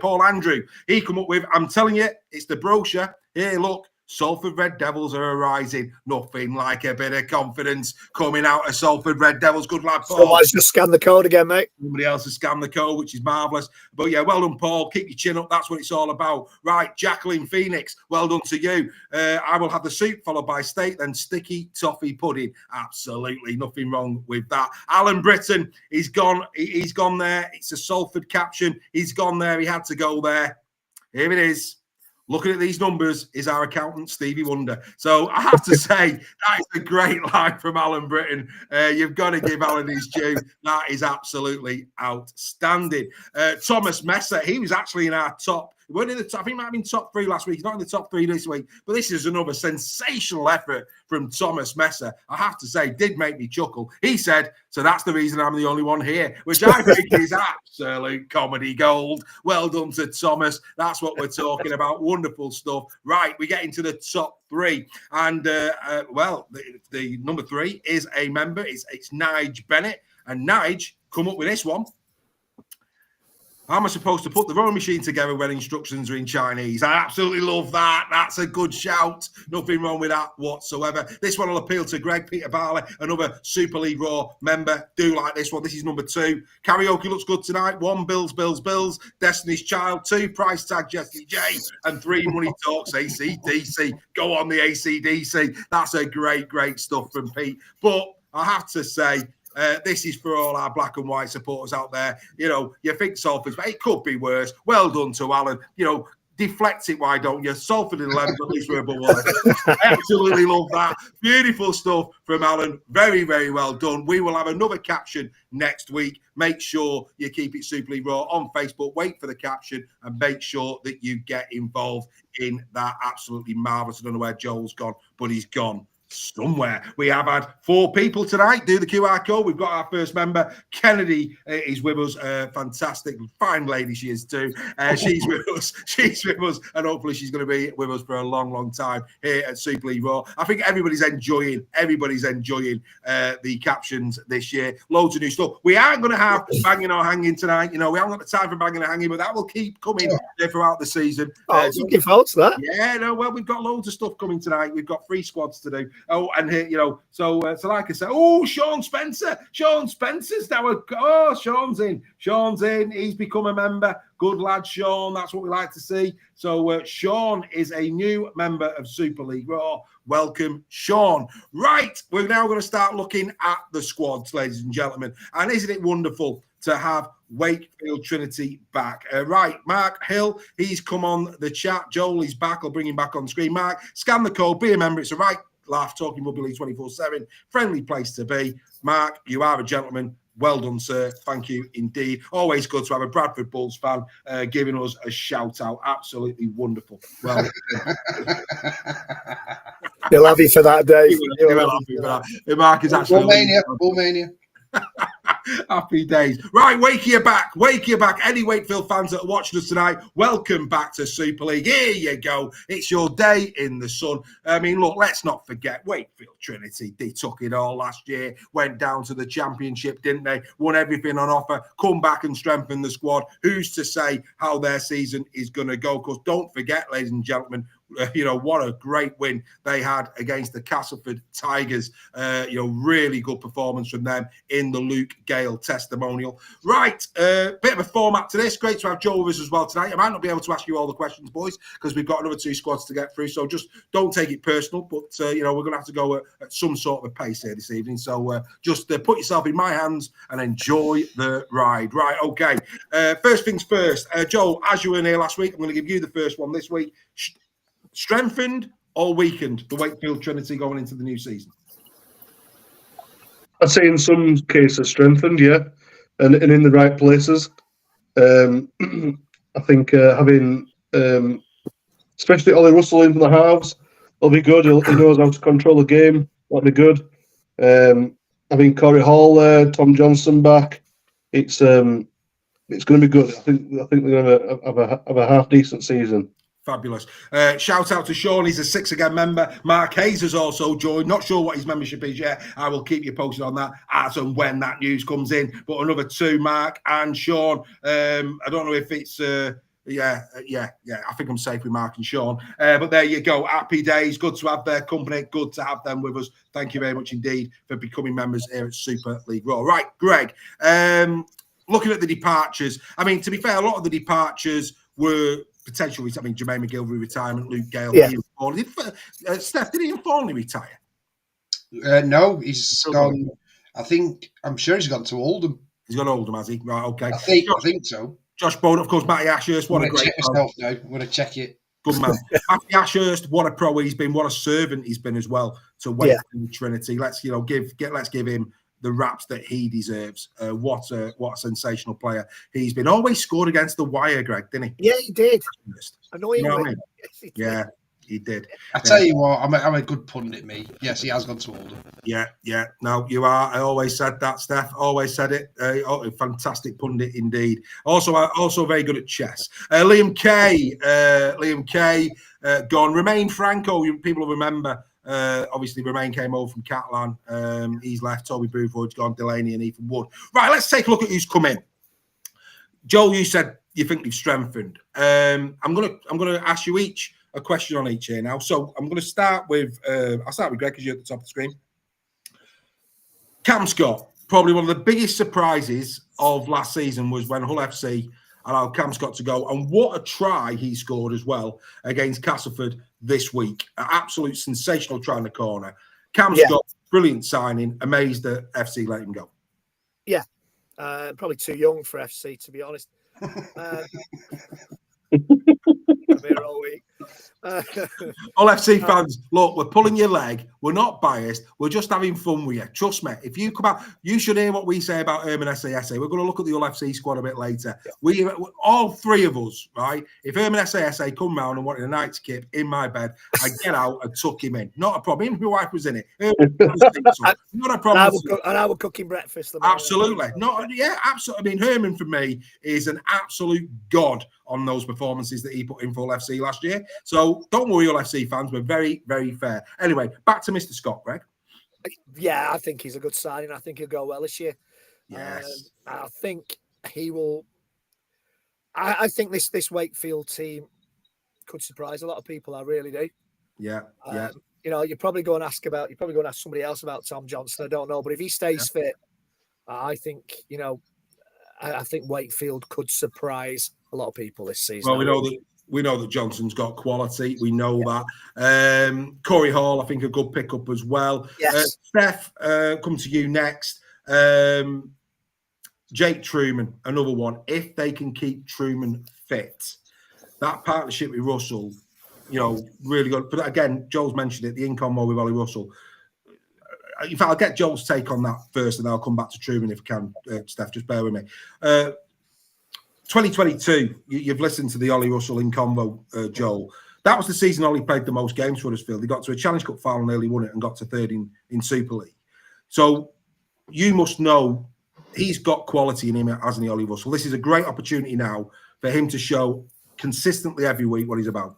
Paul Andrew. He come up with, I'm telling you, it's the brochure. Here, look, Salford Red Devils are arising. Nothing like a bit of confidence coming out of Salford Red Devils. Good lad, Paul. Someone's just scanned the code again, mate. Somebody else has scanned the code, which is marvellous. But yeah, well done, Paul. Keep your chin up. That's what it's all about. Right, Jacqueline Phoenix, well done to you. I will have the soup followed by steak, then sticky toffee pudding. Absolutely nothing wrong with that. Alan Britton, he's gone. He's gone there. It's a Salford caption. He's gone there. He had to go there. Here it is. Looking at these numbers is our accountant, Stevie Wonder. So I have to say, that is a great line from Alan Britton. You've got to give Alan his due. That is absolutely outstanding. Thomas Messer, he was actually in our top. He weren't in the top, I think he might have been top 3 last week. He's not in the top 3 this week. But this is another sensational effort from Thomas Messer. I have to say, did make me chuckle. He said, so that's the reason I'm the only one here, which I think is absolute comedy gold. Well done to Thomas. That's what we're talking about. Wonderful stuff. Right, we get into the top 3. And, well, the number 3 is a member. It's Nige Bennett. And Nige come up with this one. How am I supposed to put the rowing machine together when instructions are in Chinese? I absolutely love that. That's a good shout. Nothing wrong with that whatsoever. This one will appeal to Greg Peter Barley, another Super League Raw member. Do like this one. This is number 2. Karaoke looks good tonight. 1, Bills, Bills, Bills. Destiny's Child. 2, Price Tag, Jessie J. And 3, Money Talks, AC/DC. Go on the AC/DC. That's a great stuff from Pete. But I have to say, this is for all our black and white supporters out there. You know, you think Salford's, but it could be worse. Well done to Alan. You know, deflect it, why don't you? Salford in 11, at least we're above water. I absolutely love that. Beautiful stuff from Alan. Very well done. We will have another caption next week. Make sure you keep it Super League Raw on Facebook. Wait for the caption and make sure that you get involved in that. Absolutely marvellous. I don't know where Joel's gone, but he's gone somewhere. We have had 4 people tonight do the QR code. We've got our first member. Kennedy is with us. Fantastic, fine lady she is too. She's with us. She's with us, and hopefully she's going to be with us for a long time here at Super League Raw. I think everybody's enjoying the captions this year. Loads of new stuff. We aren't going to have banging or hanging tonight. You know, we haven't got the time for banging or hanging, but that will keep coming throughout the season. Looking forward to that. Yeah, no, well, we've got loads of stuff coming tonight. We've got 3 squads to do. Oh, and here, you know, so like I said, Sean Spencer. Sean Spencer's now. Sean's in. He's become a member. Good lad, Sean. That's what we like to see. So Sean is a new member of Super League Raw. Welcome, Sean. Right, we're now going to start looking at the squads, ladies and gentlemen. And isn't it wonderful to have Wakefield Trinity back? Right, Mark Hill, he's come on the chat. Joel is back. I'll bring him back on screen. Mark, scan the code, be a member. It's a right laugh, talking Rugby League 24/7. Friendly place to be. Mark, you are a gentleman. Well done, sir. Thank you indeed. Always good to have a Bradford Bulls fan giving us a shout out. Absolutely wonderful. Well, he'll have you for that, Dave. He'll have you for that. Mark is actually Bullmania. Happy days. Right, wake you back. Any Wakefield fans that are watching us tonight, welcome back to Super League. Here you go. It's your day in the sun. I mean, look, let's not forget Wakefield Trinity. They took it all last year, went down to the championship, didn't they? Won everything on offer, come back and strengthen the squad. Who's to say how their season is going to go? Because don't forget, ladies and gentlemen, you know, what a great win they had against the Castleford Tigers. You know, really good performance from them in the Luke Gale testimonial. Right, bit of a format to this. Great to have Joe with us as well tonight. I might not be able to ask you all the questions, boys, because we've got another 2 squads to get through. So just don't take it personal. But, you know, we're going to have to go at some sort of a pace here this evening. So just put yourself in my hands and enjoy the ride. Right, okay. First things first. Joe, as you were in here last week, I'm going to give you the first one this week. Strengthened or weakened the Wakefield Trinity going into the new season? I'd say in some cases strengthened, yeah, and in the right places. I think having especially Ollie Russell in the halves will be good. He knows how to control the game. That'll be good. Having Corey Hall there, Tom Johnson back, it's going to be good. I think they're going to have a half decent season. Fabulous. Shout out to Sean. He's a 6 again member. Mark Hayes has also joined. Not sure what his membership is yet. I will keep you posted on that as and when that news comes in. But another 2, Mark and Sean. I don't know if it's Yeah. I think I'm safe with Mark and Sean. But there you go. Happy days. Good to have their company. Good to have them with us. Thank you very much indeed for becoming members here at Super League Raw. Right, Greg. Looking at the departures, I mean, to be fair, a lot of the departures were potential. I mean, Jermaine McGilvery retirement, Luke Gale. Yeah. Steph, did he informally retire? No, he's gone. I'm sure he's gone to Oldham. He's gone to Oldham, has he? Right, okay. I think so. Josh Bone, of course, Matty Ashurst. What a great check myself now. I'm going to check it. Good man. Matty Ashurst, what a pro he's been, what a servant he's been as well to Wakefield Trinity. Let's give him the raps that he deserves. What a sensational player he's been. Always scored against the wire, Greg, didn't he? Yeah, he did. Annoyingly. You know what I mean? Yes, he did. Yeah, he did. I tell you what, I'm a good pundit, me. Yes, he has gone to Oldham. Yeah. No, you are. I always said that, Steph. Always said it. A fantastic pundit indeed. Also very good at chess. Liam Kay, gone. Remain Franco. People will remember. Obviously, Remain came over from Catalan. He's left. Toby Boothwood's gone. Delaney and Ethan Wood. Right, let's take a look at who's come in. Joel, you said you think they've strengthened. I'm gonna ask you each a question on each here now. So I'm gonna start with I'll start with Greg because you're at the top of the screen. Cam Scott, probably one of the biggest surprises of last season was when Hull FC allowed Cam Scott to go, and what a try he scored as well against Castleford this week. An absolute sensational try in the corner. Cam Scott, brilliant signing. Amazed that FC let him go. Yeah, probably too young for FC, to be honest. I'm here all week. All FC fans, look, we're pulling your leg. We're not biased. We're just having fun with you. Trust me. If you come out, you should hear what we say about Herman SASA. We're going to look at the All FC squad a bit later. Yeah. We all three of us, right? If Herman SASA come round and wanted a night's kip in my bed, I'd get out and tuck him in. Not a problem. Even if my wife was in it. Not a problem. And I would cook him breakfast. Absolutely. Absolutely. I mean, Herman for me is an absolute god on those performances that he put in for Hull FC last year. So don't worry, All FC fans. We're very, very fair. Anyway, back to Mr. Scott, Greg. Yeah, I think he's a good signing. I think he'll go well this year. Yes. I think he will. I think this Wakefield team could surprise a lot of people. I really do. Yeah. You're probably going to ask somebody else about Tom Johnson. I don't know, but if he stays fit, I think I think Wakefield could surprise a lot of people this season. Well, we know that Johnson's got quality. We know that. Corey Hall, I think, a good pickup as well. Yes. Steph, come to you next. Jake Truman, another one. If they can keep Truman fit, that partnership with Russell, really good. But again, Joel's mentioned it, the in-combo with Ollie Russell. In fact, I'll get Joel's take on that first, and I'll come back to Truman if I can, Steph. Just bear with me. 2022, you've listened to the Ollie Russell in combo, Joel. That was the season Ollie played the most games for Huddersfield. He got to a Challenge Cup final, nearly won it, and got to third in Super League. So you must know he's got quality in him, hasn't he, Ollie Russell? This is a great opportunity now for him to show consistently every week what he's about.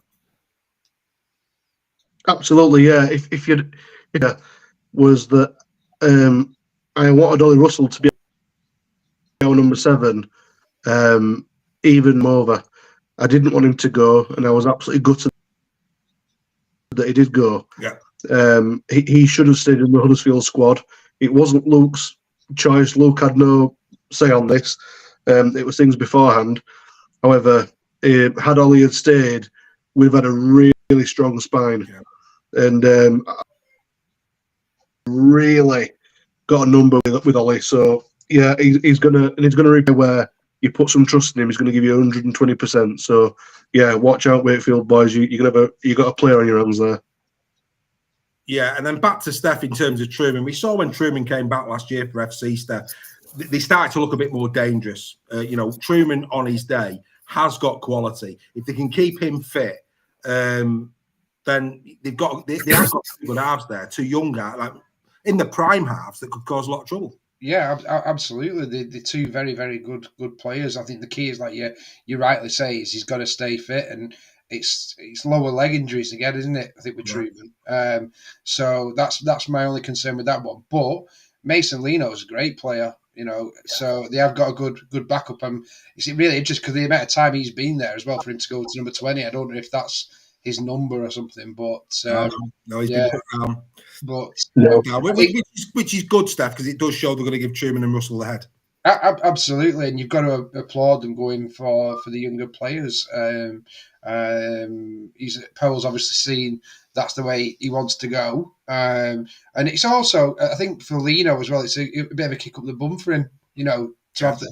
Absolutely, yeah. If you'd was that I wanted Ollie Russell to be our number 7. Even more. I didn't want him to go, and I was absolutely gutted that he did go. Yeah. He should have stayed in the Huddersfield squad. It wasn't Luke's choice. Luke had no say on this. It was things beforehand. However, had Ollie had stayed, we've had a really strong spine, and really got a number with Ollie. So yeah, he's gonna repay where you put some trust in him. He's going to give you 120%. So yeah, watch out, Wakefield boys. You got a player on your hands there. Yeah, and then back to Steph in terms of Truman. We saw when Truman came back last year for FC, Steph, they started to look a bit more dangerous. Truman on his day has got quality. If they can keep him fit, then they've got good halves there, 2 young guys, like in the prime halves that could cause a lot of trouble. Yeah, absolutely. The 2 very, very good players. I think the key is, like you rightly say, is he's got to stay fit, and it's lower leg injuries again, isn't it? I think with Truman. So that's my only concern with that one. But Mason Leno is a great player. So they have got a good backup. Is it really interesting because the amount of time he's been there as well for him to go to number 20? I don't know if that's his number or something, but no, he's been put down. But which is good stuff because it does show they're going to give Truman and Russell the head. Absolutely, and you've got to applaud them going for the younger players. Poe's obviously seen that's the way he wants to go, and it's also, I think, for Lino as well. It's a bit of a kick up the bum for him, to have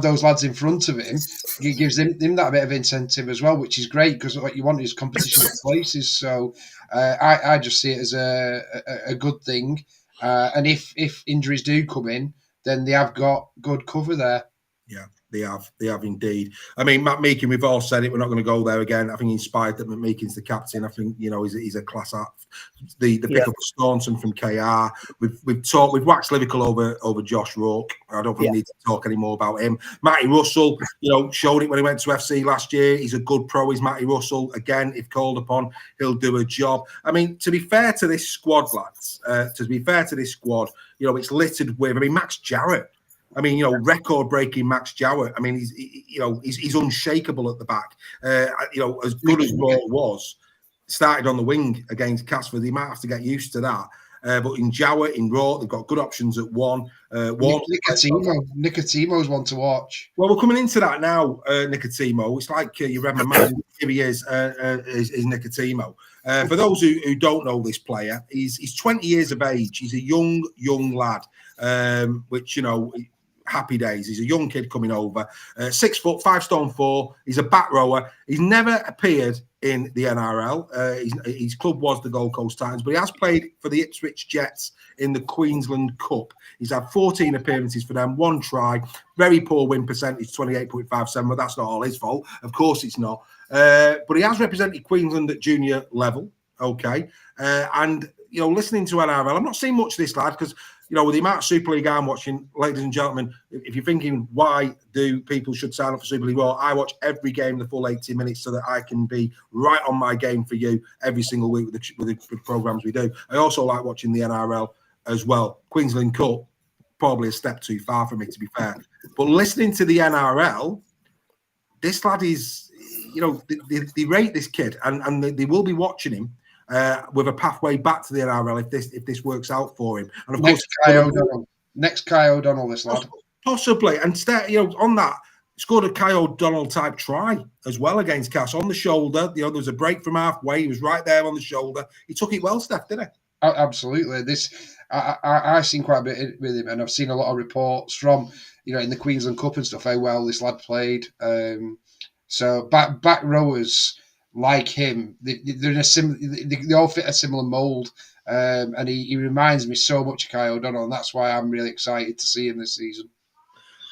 those lads in front of him. It gives him that bit of incentive as well, which is great because what you want is competition for places. So I just see it as a good thing, and if injuries do come in, then they have got good cover there. Yeah, they have indeed. I mean, Matt Meakin, we've all said it. We're not going to go there again. I think he inspired that Meakin's the captain. I think he's a class act. The pick up of Staunton from KR. We've waxed lyrical over Josh Rourke. I don't think we need to talk any more about him. Matty Russell, showed it when he went to FC last year. He's a good pro. He's Matty Russell. Again, if called upon, he'll do a job. I mean, to be fair to this squad, lads, it's littered with. I mean, Max Jarrett. I mean, record-breaking Max Jarrett. I mean, he's unshakable at the back. As good as Rourke was, started on the wing against Castleford. They might have to get used to that. But in Jarrett, in Rourke, they've got good options at one. Nicotimo's one to watch. Well, we're coming into that now, Nicotimo. It's like you read my mind. Here he is Nicotimo. For those who don't know this player, he's 20 years of age. He's a young lad, which, happy days. He's a young kid coming over, 6 foot, 5 stone 4. He's a back rower. He's never appeared in the NRL. His club was the Gold Coast Titans, but he has played for the Ipswich Jets in the Queensland Cup. He's had 14 appearances for them, 1 try, very poor win percentage, 28.57, but that's not all his fault. Of course it's not. But he has represented Queensland at junior level, okay? And, listening to NRL, I'm not seeing much of this lad because, with the amount of Super League I'm watching, ladies and gentlemen, if you're thinking why do people should sign up for Super League Raw, I watch every game the full 80 minutes so that I can be right on my game for you every single week with the programs we do. I also like watching the NRL as well. Queensland Cup, probably a step too far for me, to be fair. But listening to the NRL, this lad is, they rate this kid and they will be watching him. With a pathway back to the NRL if this works out for him, and of course, next Kai O'Donnell, this lad, possibly, and on that scored a Kai O'Donnell type try as well against Cass on the shoulder. There was a break from halfway. He was right there on the shoulder. He took it well, Steph, didn't he? Absolutely. I've seen quite a bit with him, and I've seen a lot of reports from in the Queensland Cup and stuff how well this lad played. So back rowers like him, they're in they all fit a similar mould, and he reminds me so much of Kai O'Donnell, and that's why I'm really excited to see him this season.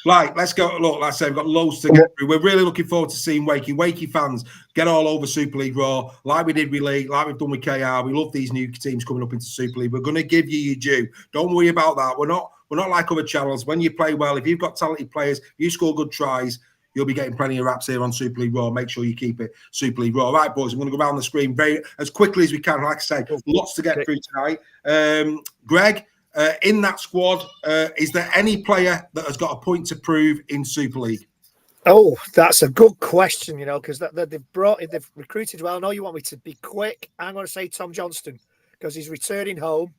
Right, let's go. Look, like I say, we've got loads to get through. We're really looking forward to seeing Wakey fans get all over Super League Raw, like we did with League, like we've done with KR. We love these new teams coming up into Super League. We're going to give you your due. Don't worry about that. We're not like other channels. When you play well, if you've got talented players, you score good tries, you'll be getting plenty of raps here on Super League Raw. Make sure you keep it Super League Raw. Right, boys, I'm going to go around the screen as quickly as we can. Like I say, lots to get through tonight. Greg, in that squad, is there any player that has got a point to prove in Super League? Oh, that's a good question, because they've recruited well. I know you want me to be quick. I'm going to say Tom Johnston because he's returning home.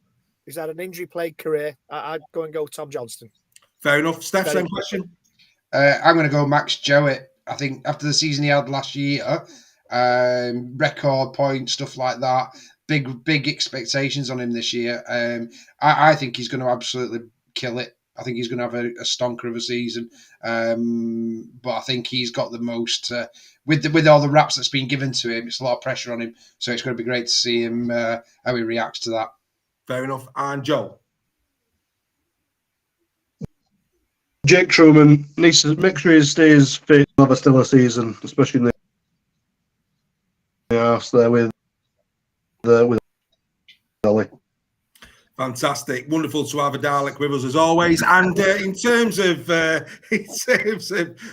He's had an injury-plagued career. I'd go Tom Johnston. Fair enough. Steph, same question. I'm going to go Max Jowett. I think after the season he had last year, record points, stuff like that, big expectations on him this year. I think he's going to absolutely kill it. I think he's going to have a stonker of a season. But I think he's got the most, with all the raps that's been given to him, it's a lot of pressure on him. So it's going to be great to see him, how he reacts to that. Fair enough. And Joe? Jake Truman needs to make sure he stays fit. He'll have a stellar season, especially in the arse there with Ollie. Fantastic, wonderful to have a Dalek with us as always. And in terms of, I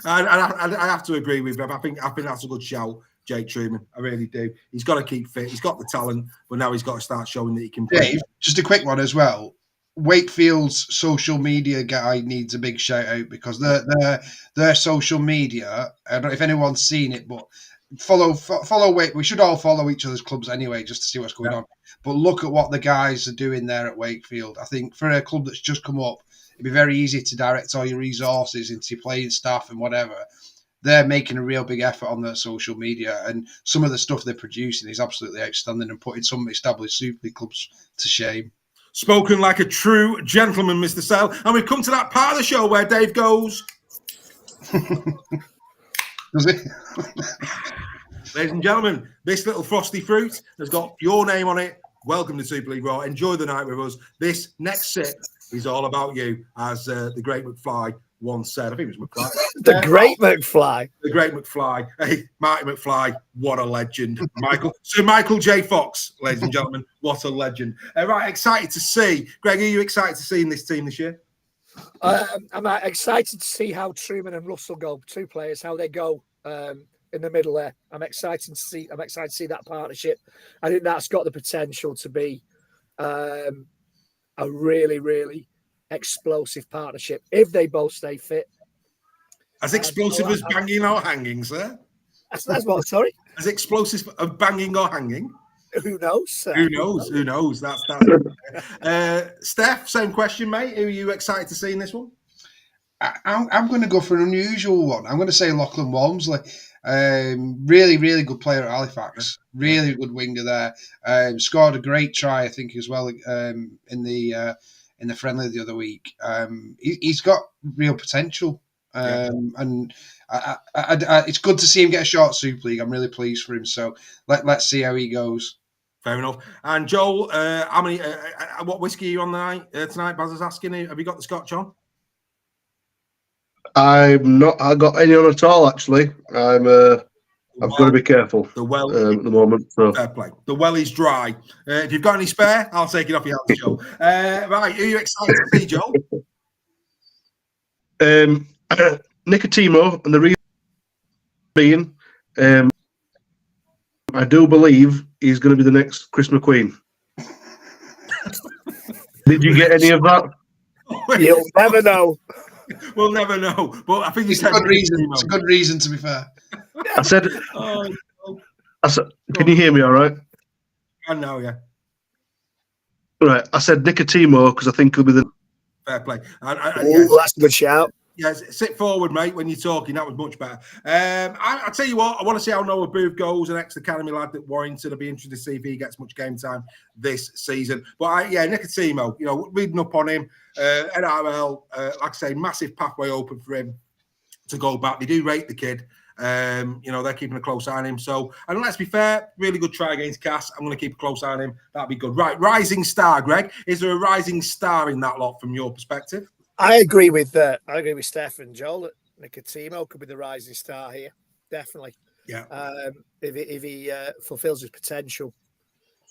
have to agree with him. I think that's a good shout, Jake Truman. I really do. He's got to keep fit. He's got the talent, but now he's got to start showing that he can play. Yeah, just a quick one as well. Wakefield's social media guy needs a big shout out because their social media. I don't know if anyone's seen it, but follow Wake. We should all follow each other's clubs anyway, just to see what's going on. But look at what the guys are doing there at Wakefield. I think for a club that's just come up, it'd be very easy to direct all your resources into your playing staff and whatever. They're making a real big effort on their social media, and some of the stuff they're producing is absolutely outstanding and putting some established Super League clubs to shame. Spoken like a true gentleman, Mr. Sale. And we've come to that part of the show where Dave goes. Does it? Ladies and gentlemen, this little frosty fruit has got your name on it. Welcome to Super League Raw. Enjoy the night with us. This next sip is all about you, as the great McFly once said. I think it was McFly. The great McFly. The great McFly. Hey, Marty McFly, what a legend. Sir Michael J. Fox, ladies and gentlemen, what a legend. Right, excited to see. Greg, are you excited to see in this team this year? I'm excited to see how Truman and Russell go, two players, how they go in the middle there. I'm excited to see that partnership. I think that's got the potential to be a really, really explosive partnership if they both stay fit. As explosive as banging or hanging, sir? That's what, sorry? As explosive as banging or hanging? Who knows? Who knows? Who knows? That's Steph, same question, mate. Who are you excited to see in this one? I'm going to go for an unusual one. I'm going to say Lachlan Walmsley. Really, really good player at Halifax. Really good winger there. Scored a great try, I think, as well in the friendly the other week. He's got real potential. And it's good to see him get a shot at Super League. I'm really pleased for him. So let's see how he goes. Fair enough. And Joel, how many? What whiskey are you on tonight? Baz is asking. Have you got the Scotch on? I'm not. I got any on at all. Actually, I've got to be careful. The well at the moment. So. Fair play. The well is dry. If you've got any spare, I'll take it off your hands, Joel. Right, who are you excited to see, Joel? Nicotimo, and the reason being, I do believe he's going to be the next Chris McQueen. Did you get any of that? You'll never know. We'll never know. But I think it's a good reason. It's a good reason, to be fair. I said, can you hear me all right? I know, yeah. Right. I said Nicotimo because I think he'll be the... Fair play. Yes. That's a good shout. Yes, sit forward, mate, when you're talking. That was much better. I'll tell you what, I want to see how Noah Booth goes, an ex-academy lad at Warrington. I'll be interested to see if he gets much game time this season. But, Nicotimo, reading up on him, NRL, like I say, massive pathway open for him to go back. They do rate the kid. They're keeping a close eye on him. So, and let's be fair, really good try against Cass. I'm going to keep a close eye on him. That'd be good. Right, rising star, Greg. Is there a rising star in that lot from your perspective? I agree with Steph and Joel that Nicotimo could be the rising star here. Definitely. Yeah. If he fulfills his potential,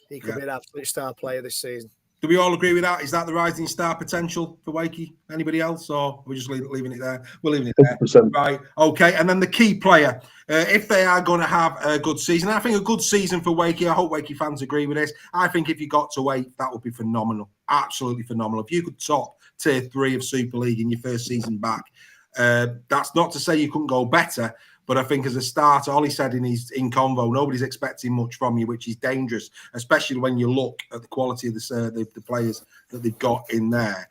he could be an absolute star player this season. Do we all agree with that? Is that the rising star potential for Wakey? Anybody else, or are we just leaving it there? We're leaving it there. 100%. Right. Okay. And then the key player, if they are going to have a good season, I think a good season for Wakey. I hope Wakey fans agree with this. I think if you got to 8, that would be phenomenal. Absolutely phenomenal. If you could top Tier 3 of Super League in your first season back, that's not to say you couldn't go better. But I think as a starter, Ollie said in convo, nobody's expecting much from you, which is dangerous, especially when you look at the quality of the players that they've got in there.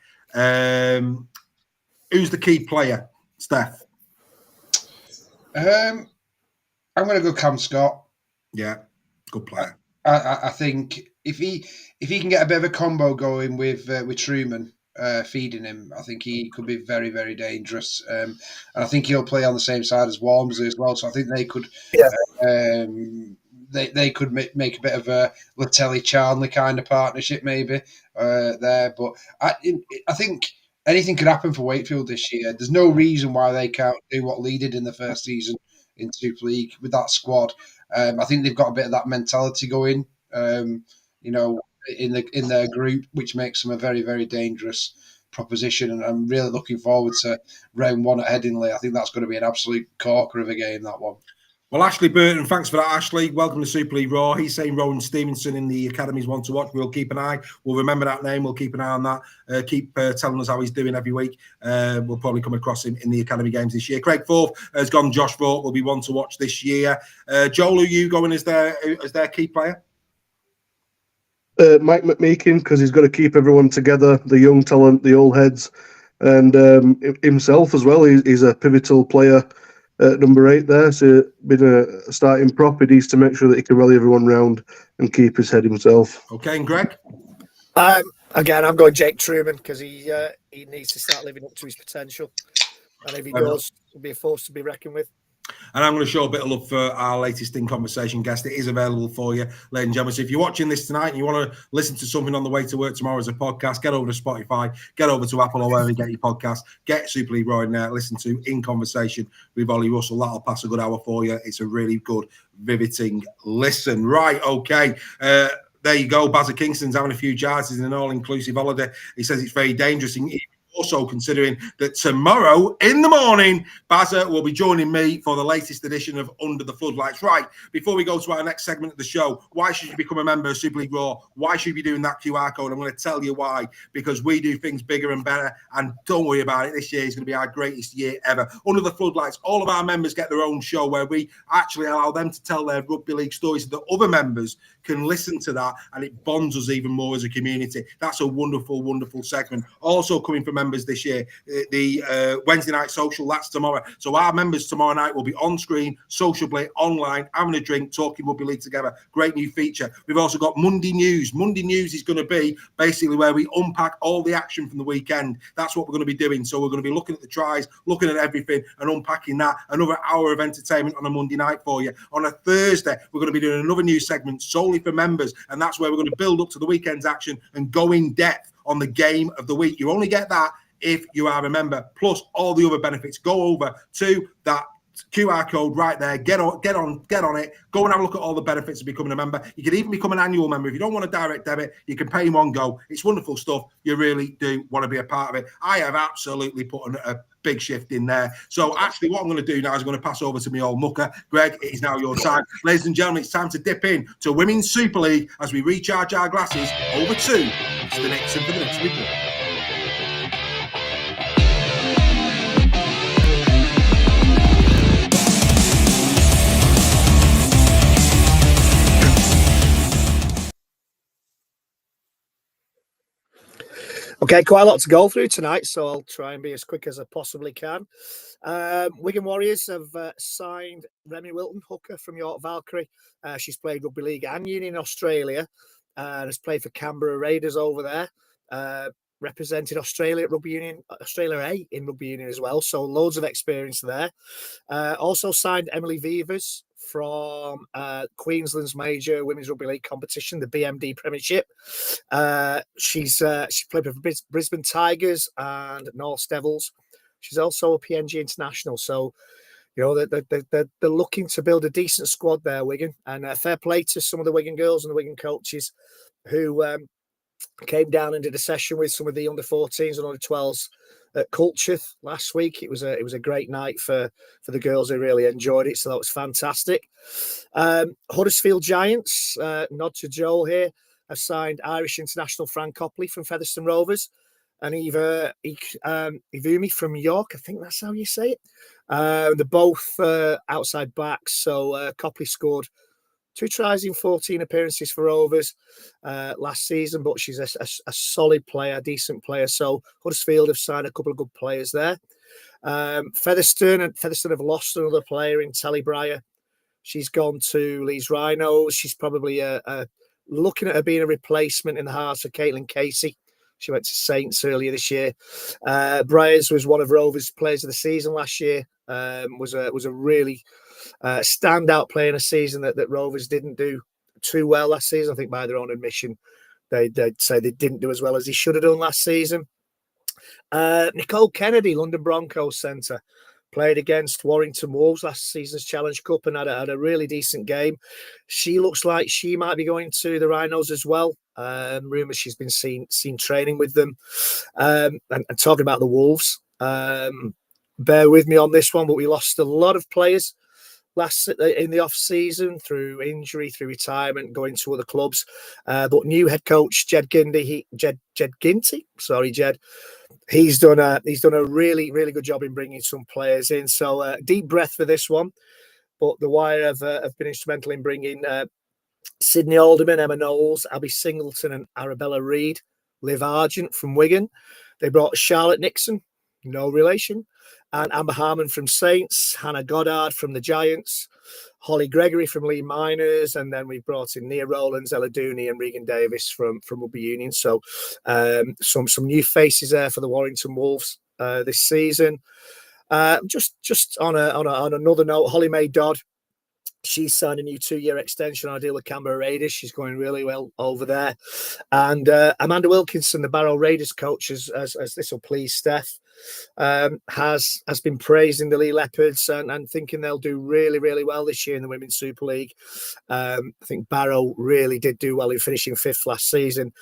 Who's the key player, Steph? I'm going to go Cam Scott. Yeah, good player. I think if he can get a bit of a combo going with Truman, feeding him, I think he could be very, very dangerous. And I think he'll play on the same side as Walmsley as well. So I think they could, they could make a bit of a Latelli-Charnley kind of partnership maybe there. But I think anything could happen for Wakefield this year. There's no reason why they can't do what Lee did in the first season in Super League with that squad. I think they've got a bit of that mentality going. In their group, which makes them a very, very dangerous proposition. And I'm really looking forward to round 1 at Headingley. I think that's going to be an absolute corker of a game, that one. Well, Ashley Burton, thanks for that, Ashley. Welcome to Super League Raw. He's saying Rowan Stevenson in the academy's one to watch. We'll keep an eye. We'll remember that name. We'll keep an eye on that. Keep telling us how he's doing every week. We'll probably come across him in the academy games this year. Craig Forth has gone. Josh Forth will be one to watch this year. Joel, are you going as their key player? Mike McMeekin, because he's got to keep everyone together, the young talent, the old heads, and himself as well. He's a pivotal player at number 8 there, so been a starting prop. He needs to make sure that he can rally everyone round and keep his head himself. Okay, and Greg? Again, I'm going Jake Truman because he needs to start living up to his potential. And if he does, he'll be a force to be reckoned with. And I'm going to show a bit of love for our latest In Conversation guest. It is available for you, ladies and gentlemen. So if you're watching this tonight and you want to listen to something on the way to work tomorrow as a podcast, get over to Spotify, get over to Apple or wherever you get your podcast, get Super League Raw in there, listen to In Conversation with Ollie Russell. That'll pass a good hour for you. It's a really good, riveting listen. Right, okay. There you go. Bazza Kingston's having a few jars in an all-inclusive holiday. He says it's very dangerous. Also considering that tomorrow in the morning, Bazza will be joining me for the latest edition of Under the Floodlights. Right, before we go to our next segment of the show, why should you become a member of Super League Raw? Why should you be doing that QR code? I'm going to tell you why. Because we do things bigger and better, and don't worry about it. This year is going to be our greatest year ever. Under the Floodlights, all of our members get their own show where we actually allow them to tell their rugby league stories so that other members can listen to that, and it bonds us even more as a community. That's a wonderful, wonderful segment. Also coming from members this year, the Wednesday night social, that's tomorrow. So our members tomorrow night will be on screen, sociably, online, having a drink, talking rugby league together. Great new feature. We've also got Monday News. Monday News is going to be basically where we unpack all the action from the weekend. That's what we're going to be doing. So we're going to be looking at the tries, looking at everything and unpacking that. Another hour of entertainment on a Monday night for you. On a Thursday, we're going to be doing another news segment solely for members, and that's where we're going to build up to the weekend's action and go in depth on the game of the week. You only get that if you are a member, plus all the other benefits. Go over to that QR code right there. Get on it. Go and have a look at all the benefits of becoming a member. You can even become an annual member. If you don't want a direct debit, you can pay in one go. It's wonderful stuff. You really do want to be a part of it. I have absolutely put a big shift in there. So actually what I'm going to do now is I'm going to pass over to my old mucker. Greg, it is now your time. Ladies and gentlemen, it's time to dip in to Women's Super League as we recharge our glasses. Over to Mr. Nixon for the next report. Okay, quite a lot to go through tonight, so I'll try and be as quick as I possibly can. Wigan Warriors have signed Remy Wilton, hooker from York Valkyrie. She's played Rugby League and Union in Australia and has played for Canberra Raiders over there. Represented Australia at Rugby Union, Australia A in Rugby Union as well, so loads of experience there. Also signed Emily Vivers from Queensland's major Women's Rugby League competition, the BMD Premiership. She played for Brisbane Tigers and North Devils. She's also a PNG international, so you know they're looking to build a decent squad there, Wigan. And fair play to some of the Wigan girls and the Wigan coaches who came down and did a session with some of the under-14s and under-12s at Culcheth last week. It was a great night for the girls who really enjoyed it, so that was fantastic. Huddersfield Giants, nod to Joel here, have signed Irish international Fran Copley from Featherstone Rovers and Eva Ivumi from York. I think that's how you say it. They're both outside backs, so Copley scored 2 tries in 14 appearances for Rovers last season, but she's a solid player, decent player. So Huddersfield have signed a couple of good players there. Featherstone have lost another player in Tally Breyer. She's gone to Leeds Rhinos. She's probably looking at her being a replacement in the hearts of Caitlin Casey. She went to Saints earlier this year. Briers was one of Rovers' players of the season last year. Was a really standout player in a season that Rovers didn't do too well last season. I think by their own admission, they'd say they didn't do as well as they should have done last season. Nicole Kennedy, London Broncos centre, played against Warrington Wolves last season's Challenge Cup and had a really decent game. She looks like she might be going to the Rhinos as well. Rumours she's been seen training with them. And talking about the Wolves, bear with me on this one, but we lost a lot of players in the off season through injury, through retirement, going to other clubs. But new head coach Jed Ginty, he's done a really, really good job in bringing some players in. So deep breath for this one. But the Wire have been instrumental in bringing Sydney Alderman, Emma Knowles, Abby Singleton, and Arabella Reid. Liv Argent from Wigan. They brought Charlotte Nixon, no relation, and Amber Harmon from Saints, Hannah Goddard from the Giants, Holly Gregory from Lee Miners, and then we brought in Nia Rowlands, Ella Dooney, and Regan Davis from Rugby Union. So some new faces there for the Warrington Wolves this season. Just on another note, Holly Mae Dodd. She's signed a new 2-year extension on a deal with Canberra Raiders. She's going really well over there. And Amanda Wilkinson, the Barrow Raiders coach, as this will please Steph, has been praising the Lee Leopards and thinking they'll do really, really well this year in the Women's Super League. I think Barrow really did do well in finishing 5th last season.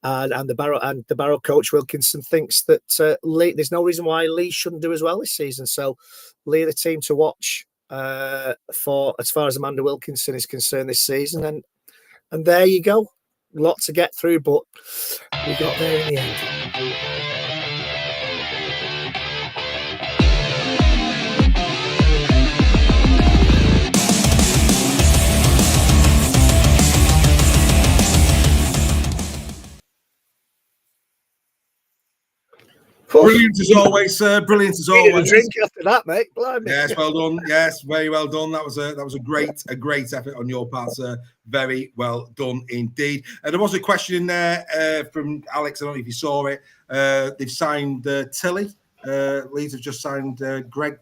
And the Barrow coach Wilkinson thinks that Lee, there's no reason why Lee shouldn't do as well this season. So Lee are the team to watch for as far as Amanda Wilkinson is concerned this season, and there you go, a lot to get through, but we got there in the end. Brilliant as always, sir. Brilliant as always. Drink after that, mate. Blimey. Yes, well done. Yes, very well done. That was a great effort on your part, sir. Very well done indeed. And there was a question in there from Alex. I don't know if you saw it. They've signed Tilly. Leeds have just signed Greg.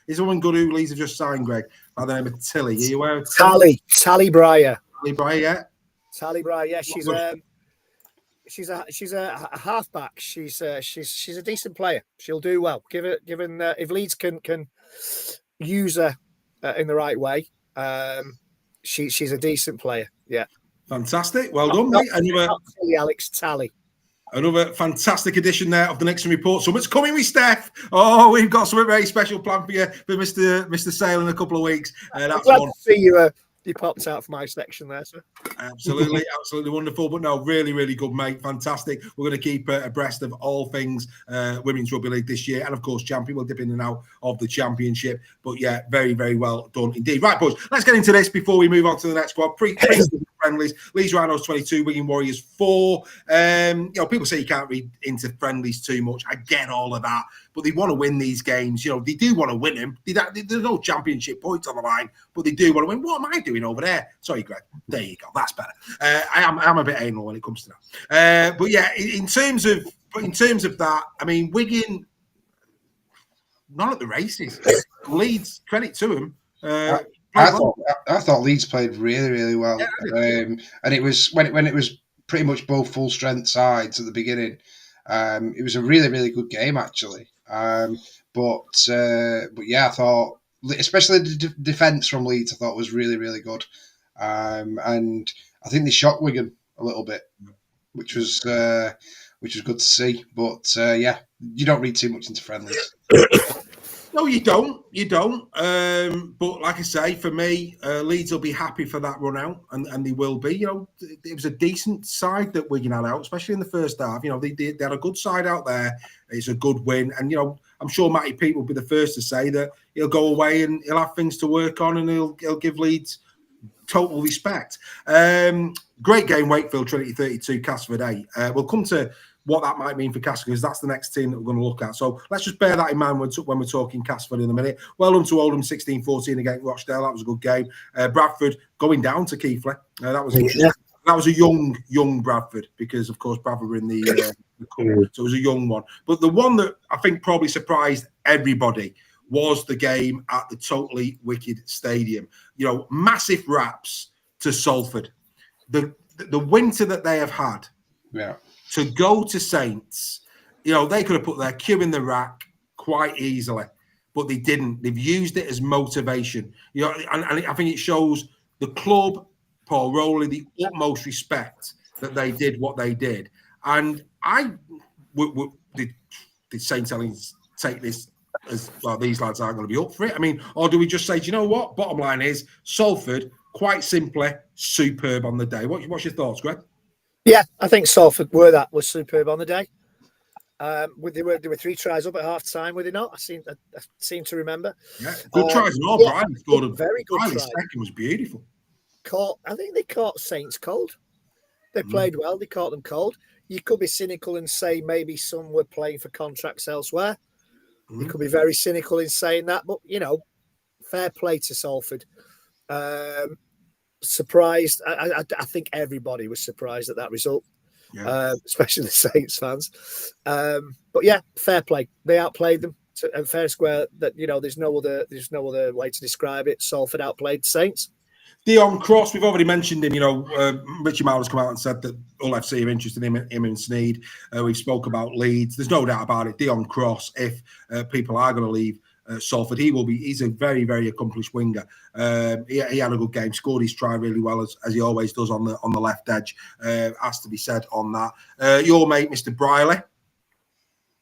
Is someone good who Leeds have just signed Greg by the name of Tilly? Are you aware of Tally Breyer? Tally Breyer, yeah. Tally Breyer, yeah. She's a halfback. She's a decent player. She'll do well. Given if Leeds can use her in the right way, she's a decent player. Yeah, fantastic. Well done, mate. Alex Tally. Another fantastic edition there of the Nixon Report. So much coming with Steph. Oh, we've got something very special planned for you for Mr. Sale in a couple of weeks. That's glad to see you. You popped out for my section there, sir. Absolutely, absolutely wonderful. But no, really, really good, mate. Fantastic. We're going to keep abreast of all things Women's Rugby League this year. And, of course, champion. We'll dip in and out of the championship. But, yeah, very, very well done indeed. Right, boys, let's get into this before we move on to the next squad. Pre-season friendlies. Leeds Rhinos 22, Wigan Warriors 4. People say you can't read into friendlies too much. I get all of that. But they want to win these games. They do want to win them. There's no championship points on the line, but they do want to win. What am I doing over there? Sorry, Greg. There you go. That's better. I'm a bit anal when it comes to that. But yeah, in terms of that, I mean, Wigan, not at the races. Leeds, credit to them. I thought Leeds played really, really well. Yeah, and it was when it was pretty much both full strength sides at the beginning. It was a really, really good game actually. But yeah, I thought, especially the defence from Leeds, I thought was really, really good. And I think they shocked Wigan a little bit, which was good to see. But yeah, you don't read too much into friendlies. No, you don't. But like I say, for me, Leeds will be happy for that run out, and they will be. It was a decent side that Wigan had out, especially in the first half. They had a good side out there. It's a good win, and I'm sure Matty Pete will be the first to say that he'll go away and he'll have things to work on, and he'll give Leeds total respect. Great game, Wakefield Trinity 32, Castleford 8. We'll come to what that might mean for Castleford, because that's the next team that we're going to look at. So let's just bear that in mind when we're talking Castleford in a minute. Well done to Oldham, 16-14 against Rochdale. That was a good game. Bradford going down to Keighley. That was a young Bradford, because of course Bradford were in the cup, so it was a young one. But the one that I think probably surprised everybody was the game at the Totally Wicked Stadium. Massive raps to Salford. The winter that they have had. Yeah. To go to Saints, they could have put their cue in the rack quite easily, but they didn't. They've used it as motivation. And I think it shows the club, Paul Rowley, the utmost respect that they did what they did. And did St Helens take this as well, these lads aren't going to be up for it? I mean, or do we just say, do you know what? Bottom line is Salford, quite simply, superb on the day. What's your thoughts, Greg? Yeah, I think Salford was superb on the day. There were 3 tries up at half time, were they not? I seem to remember. Yeah, good tries and all. Yeah, Brian scored a very good try. Second was beautiful. I think they caught Saints cold. They played well. They caught them cold. You could be cynical and say maybe some were playing for contracts elsewhere. You could be very cynical in saying that, but fair play to Salford. Surprised. I think everybody was surprised at that result. Yeah. Especially the Saints fans. But yeah, fair play. They outplayed them and fair square. That there's no other way to describe it. Salford outplayed the Saints. Dion Cross, we've already mentioned him. Richie Mowler's come out and said that all FC are interested in him and Sneed. We've spoke about Leeds. There's no doubt about it. Dion Cross, if people are going to leave Salford, he's a very, very accomplished winger. He had a good game, scored his try really well as he always does on the left edge. Has to be said on that. Your mate, Mr. Briley,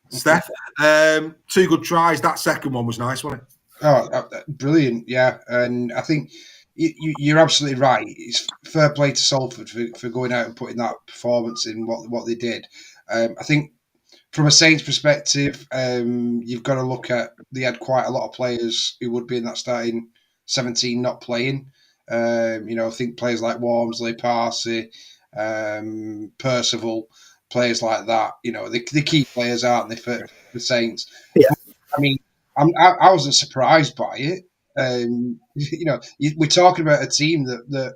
Steph, 2 good tries. That second one was nice, wasn't it? Oh, brilliant! Yeah, and I think you're absolutely right. It's fair play to Salford for going out and putting that performance in what they did. I think from a Saints perspective, you've got to look at they had quite a lot of players who would be in that starting 17 not playing. I think players like Wormsley, Parsi, Percival, players like that. The key players, aren't they, for the Saints? Yeah. I mean, I wasn't surprised by it. We're talking about a team that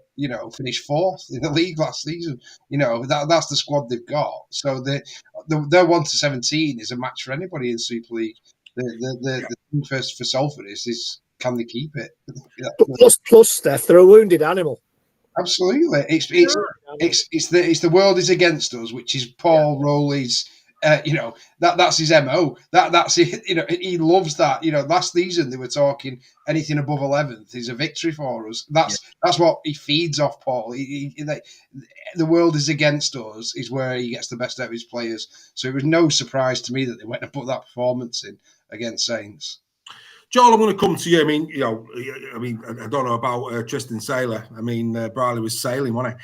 finished 4th in the league last season. That's the squad they've got. So their 1-17 is a match for anybody in Super League. The thing for Salford is can they keep it? Plus, Steph, they're a wounded animal. Absolutely, it's the world is against us, which is Paul Rowley's. That's his MO. That's it. He loves that. Last season they were talking anything above 11th is a victory for us. That's what he feeds off, Paul. The world is against us is where he gets the best out of his players. So it was no surprise to me that they went and put that performance in against Saints. Joel, I'm going to come to you. I don't know about Tristan Sailor. Briley was sailing, wasn't he?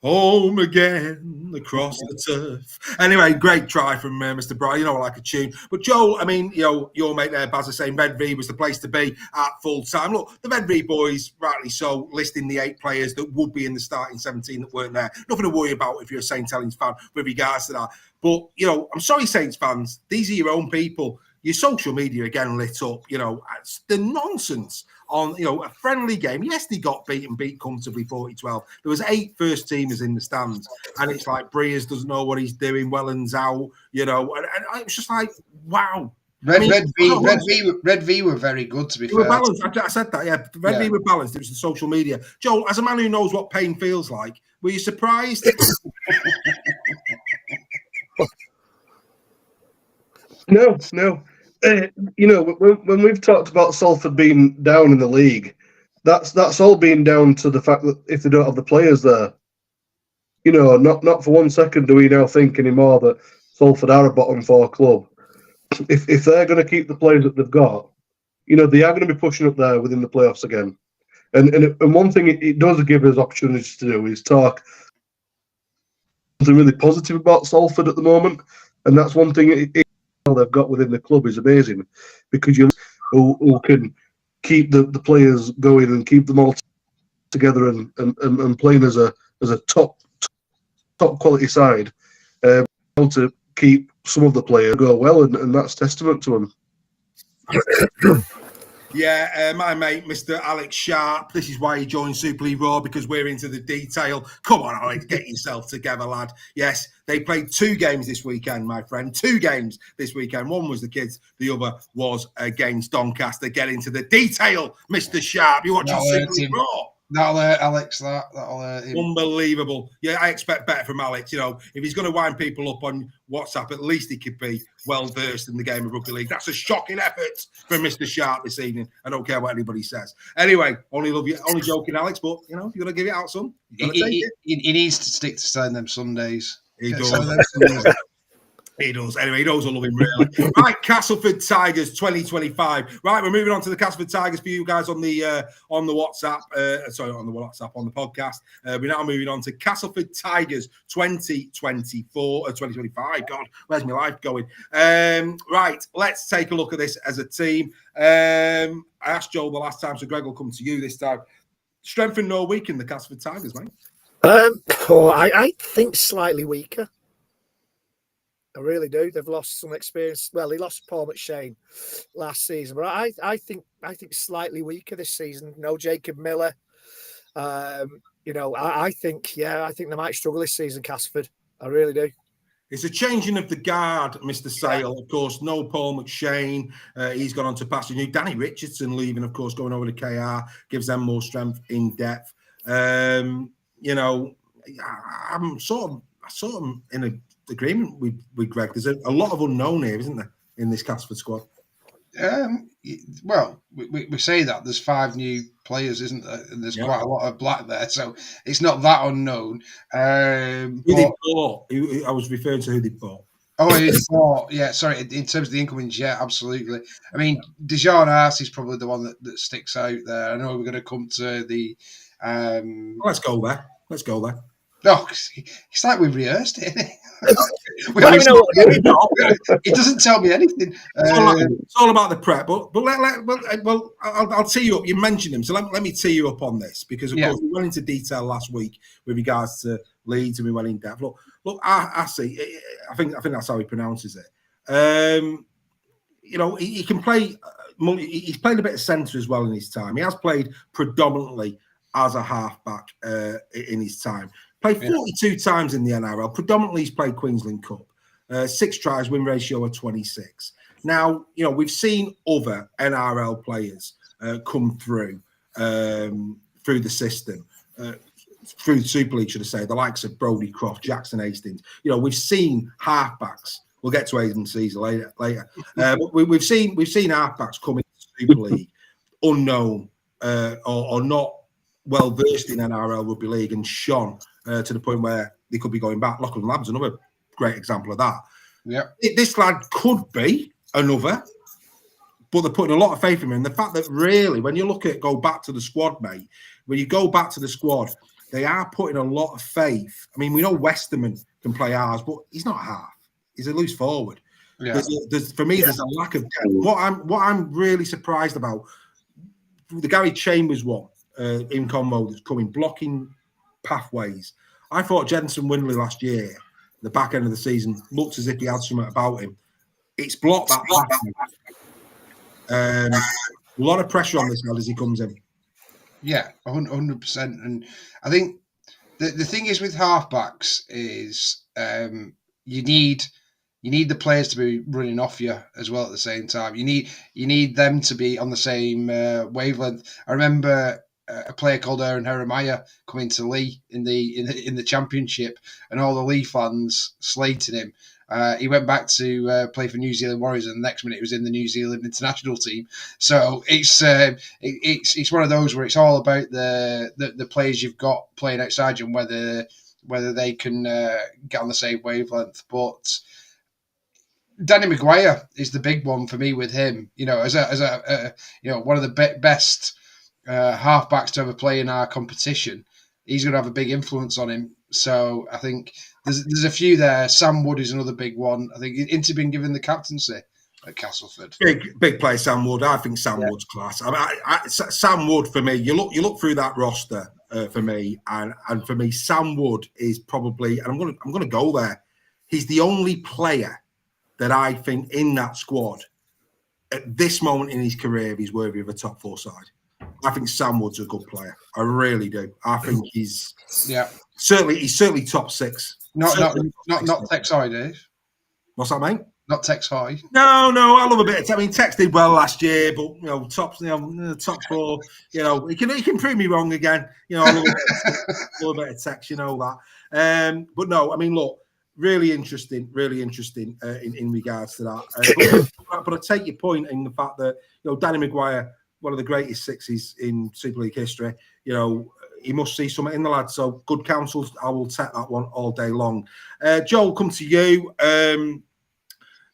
Home again, across the turf. Anyway, great try from Mr. Briley. I like a tune. But Joel, your mate there, Baz, is saying Red V was the place to be at full time. Look, the Red V boys, rightly so, listing the 8 players that would be in the starting 17 that weren't there. Nothing to worry about if you're a St Helens fan with regards to that. But, I'm sorry, Saints fans, these are your own people. Your social media again lit up, it's the nonsense on, a friendly game. Yes, they got beat comfortably 40-12. There was 8 first teamers in the stands, and it's like Breers doesn't know what he's doing, Welland's out, and it was just like, wow. Red V were very good, to be fair. They were balanced. I said that, yeah. Red V were balanced. It was the social media. Joel, as a man who knows what pain feels like, were you surprised? No. When we've talked about Salford being down in the league, that's all been down to the fact that if they don't have the players there, not for 1 second do we now think anymore that Salford are a bottom 4 club. If they're going to keep the players that they've got, they are going to be pushing up there within the playoffs again. And one thing it does give us opportunities to do is talk something really positive about Salford at the moment, and that's one thing. They've got within the club is amazing, because you who can keep the players going and keep them all together and playing as a top quality side, able to keep some of the players go well, and that's testament to them. Yeah, my mate, Mr. Alex Sharp. This is why he joined Super League Raw, because we're into the detail. Come on, Alex, get yourself together, lad. Yes, they played 2 games this weekend, my friend. 2 games this weekend. One was the kids, the other was against Doncaster. Get into the detail, Mr. Sharp. You're watching Super League Raw. That'll hurt Alex. That'll hurt him. Unbelievable. Yeah, I expect better from Alex. If he's going to wind people up on WhatsApp, at least he could be well versed in the game of rugby league. That's a shocking effort from Mr. Sharp this evening. I don't care what anybody says. Anyway, only joking, Alex. But you're going to give it out, son. He needs to stick to saying them Sundays. He does. He does. Anyway, he knows I love him, really. Right, Castleford Tigers 2025. Right, we're moving on to the Castleford Tigers for you guys on the WhatsApp. On the podcast. We're now moving on to Castleford Tigers 2025. God, where's my life going? Right, let's take a look at this as a team. I asked Joel the last time, so Greg will come to you this time. Strengthen or weaken the Castleford Tigers, mate? I think slightly weaker. I really do. They've lost some experience. Well, he lost Paul McShane last season, but I think slightly weaker this season. No Jacob Miller. I think they might struggle this season, Castleford. I really do. It's a changing of the guard, Mr. Sale. Of course, no Paul McShane. He's gone on to pass new. Danny Richardson leaving, of course, going over to KR gives them more strength in depth. I'm sort of in a agreement with Greg. There's a lot of unknown here, isn't there, in this Castleford squad? Well, we say that there's 5 new players, isn't there? And there's quite a lot of black there, so it's not that unknown. Who they bought? I was referring to who they bought. Oh, he bought. Yeah, sorry. In terms of the incomings, yeah, absolutely. I mean, Dijon Arce is probably the one that sticks out there. I know we're going to come to the. Let's go there. No, it's like we've rehearsed it. It doesn't tell me anything. It's all about the prep. But I'll tee you up. You mentioned him, so let me tee you up on this because of course we went into detail last week with regards to Leeds and we went in depth. Look, I see. I think that's how he pronounces it. He can play. He's played a bit of centre as well in his time. He has played predominantly as a halfback in his time. Played 42 times in the NRL. Predominantly, he's played Queensland Cup. 6 tries, win ratio of 26. Now, we've seen other NRL players come through the system, through the Super League, should I say, the likes of Brodie Croft, Jackson Hastings. We've seen halfbacks. We'll get to Aidan Caesar later. But we've seen halfbacks come into the Super League unknown or not well versed in NRL Rugby League and shone to the point where they could be going back. Lachlan Labb's another great example of that. Yeah, this lad could be another, but they're putting a lot of faith in him. And the fact that really, when you go back to the squad, mate, when you go back to the squad, they are putting a lot of faith. I mean, we know Westerman can play ours, but he's not half. He's a loose forward. Yeah. There's a lack of depth. What I'm really surprised about, the Gary Chambers one in combo that's coming, blocking pathways. I thought Jensen Windley last year, the back end of the season, looked as if he had something about him. It's blocked that pathway. A lot of pressure on this lad as he comes in. Yeah, 100%. And I think the thing is with halfbacks is you need the players to be running off you as well at the same time. You need them to be on the same wavelength. I remember a player called Aaron Jeremiah coming to Lee in the championship, and all the Lee fans slated him. He went back to play for New Zealand Warriors, and the next minute he was in the New Zealand international team. So it's one of those where it's all about the players you've got playing outside you and whether they can get on the same wavelength. But Danny Maguire is the big one for me with him. As a one of the best halfbacks to ever play in our competition. He's going to have a big influence on him. So I think there's a few there. Sam Wood is another big one. I think Inter been given the captaincy at Castleford. Big player, Sam Wood. I think Sam Wood's class. Sam Wood for me. You look through that roster for me, and for me, Sam Wood is probably, and I'm going to go there. He's the only player that I think in that squad at this moment in his career he's worthy of a top 4 side. I think Sam Wood's a good player. I really do. I think he's certainly top 6. Not Tex High, Dave. What's that, mate? Not Tex High. No, I love a bit. Tex did well last year, but top 4. He can prove me wrong again. I love a bit of Tex. You know that. But no, I mean, look, really interesting in regards to that. But I take your point in the fact that Danny Maguire, one of the greatest 6s in Super League history. He must see something in the lad. So good counsel. I will take that one all day long. Joel, come to you.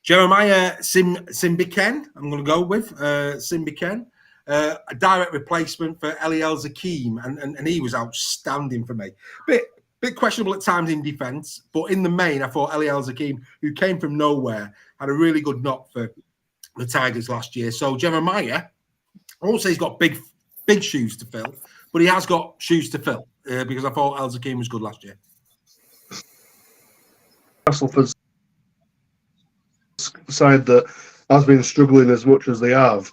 Jeremiah Simbiken, I'm going to go with Simbiken. A direct replacement for Eliel Zakeem, and he was outstanding for me. Bit questionable at times in defence, but in the main, I thought Eliel Zakeem, who came from nowhere, had a really good knock for the Tigers last year. So Jeremiah, I won't say he's got big shoes to fill, but he has got shoes to fill because I thought El Zakeem was good last year. Castleford's side that has been struggling as much as they have,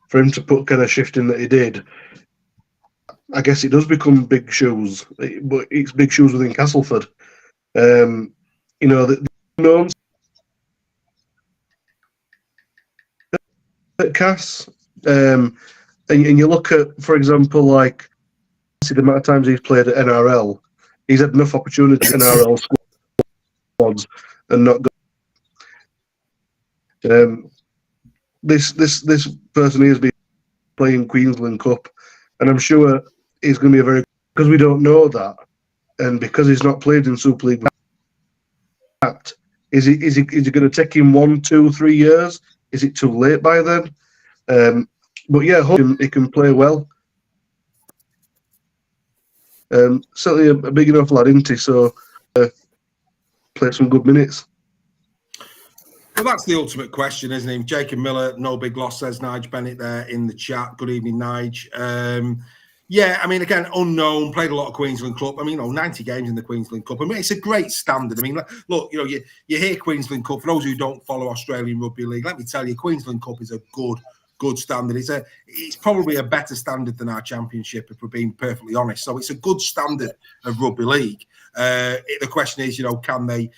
for him to put kind of shift in that he did, I guess it does become big shoes, but it's big shoes within Castleford. The unknowns at Cass, and you look at, for example, like the amount of times he's played at NRL, he's had enough opportunity in NRL squads and not got. This person has been playing Queensland Cup, and I'm sure he's going to be because we don't know that, and because he's not played in Super League. Is it going to take him 1, 2, 3 years? Is it too late by then? But yeah, hope he can play well. Certainly a big enough lad, isn't he? So play some good minutes. Well, that's the ultimate question, isn't it? Jacob Miller, no big loss, says Nige Bennett there in the chat. Good evening, Nige. Yeah, I mean, again, unknown, played a lot of Queensland Cup. I mean, 90 games in the Queensland Cup. I mean, it's a great standard. I mean, look, you hear Queensland Cup. For those who don't follow Australian Rugby League, let me tell you, Queensland Cup is a good standard. It's probably a better standard than our championship, if we're being perfectly honest. So it's a good standard of rugby league. The question is, can the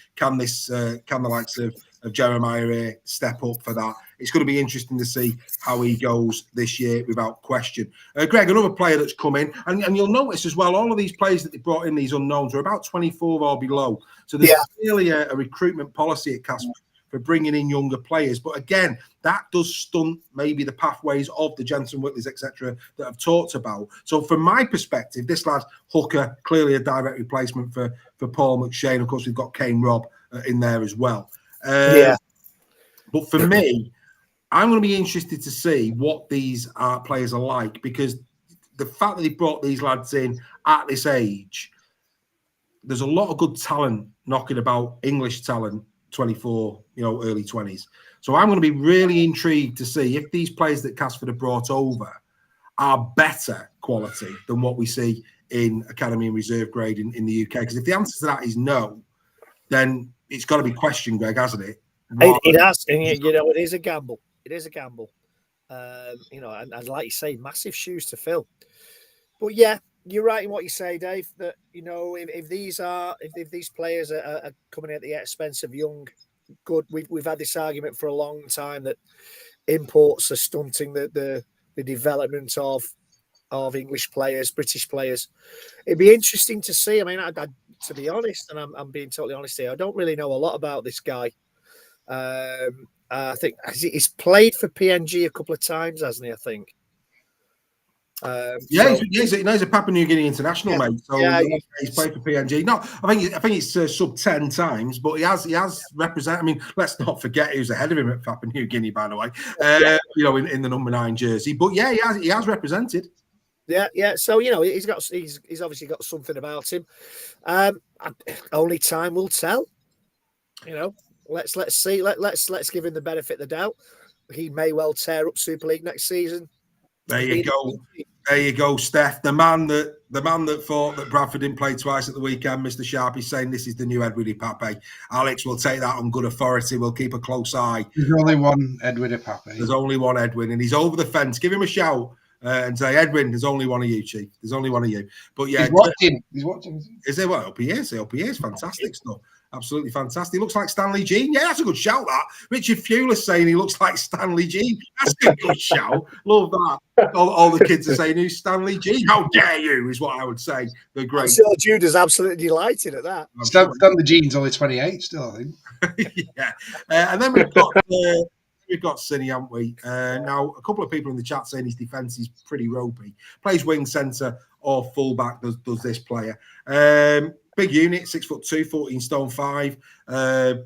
likes of Jeremiah step up for that? It's going to be interesting to see how he goes this year, without question. Greg, another player that's come in, and you'll notice as well, all of these players that they brought in, these unknowns, are about 24 or below. So there's really a recruitment policy at Castleford for bringing in younger players. But again, that does stunt maybe the pathways of the Jensen Whitleys, etc., that I've talked about. So from my perspective, this lad, Hooker, clearly a direct replacement for Paul McShane. Of course, we've got Kane Robb in there as well. But for me, I'm going to be interested to see what these players are like, because the fact that they brought these lads in at this age, there's a lot of good talent knocking about, English talent, 24, early 20s. So I'm going to be really intrigued to see if these players that Castleford have brought over are better quality than what we see in academy and reserve grade in the UK. Because if the answer to that is no, then it's got to be questioned, Greg, hasn't it? It has, and it is a gamble. It is a gamble. And like you say, massive shoes to fill. But yeah, you're right in what you say, Dave. That if these players are coming at the expense of young, good. We've had this argument for a long time that imports are stunting the development of English players, British players. It'd be interesting to see. I mean, to be honest, and I'm being totally honest here, I don't really know a lot about this guy. I think he's played for PNG a couple of times, hasn't he? I think. He's a Papua New Guinea international, mate. So he's played for PNG. No, I think it's sub 10 times, but he has represented. I mean, let's not forget who's ahead of him at Papua New Guinea, by the way. In the number 9 jersey. But yeah, he has represented. Yeah. So he's obviously got something about him. Only time will tell. Let's see. Let's give him the benefit of the doubt. He may well tear up Super League next season. There you go, Steph. The man that thought that Bradford didn't play twice at the weekend, Mr. Sharp, is saying this is the new Edwin Ipape. Alex will take that on good authority. We'll keep a close eye. There's only one Edwin Ipape. There's only one Edwin, and he's over the fence. Give him a shout and say, Edwin, there's only one of you, Chief. There's only one of you. But yeah, he's watching. Is there? Well, LPA is fantastic stuff. Absolutely fantastic. He looks like Stanley Jean. Yeah, that's a good shout, that. Richard Fewler's saying he looks like Stanley Jean. That's a good shout. Love that. All the kids are saying, who's Stanley Jean? How dare you, is what I would say. They're great. So Jude is absolutely delighted at that. Stanley Jean's only 28 still, I think. Yeah. And then we've got Cinny, haven't we? Now, a couple of people in the chat saying his defence is pretty ropey. Plays wing centre or fullback, does this player. Big unit, 6'2", 14 stone 5.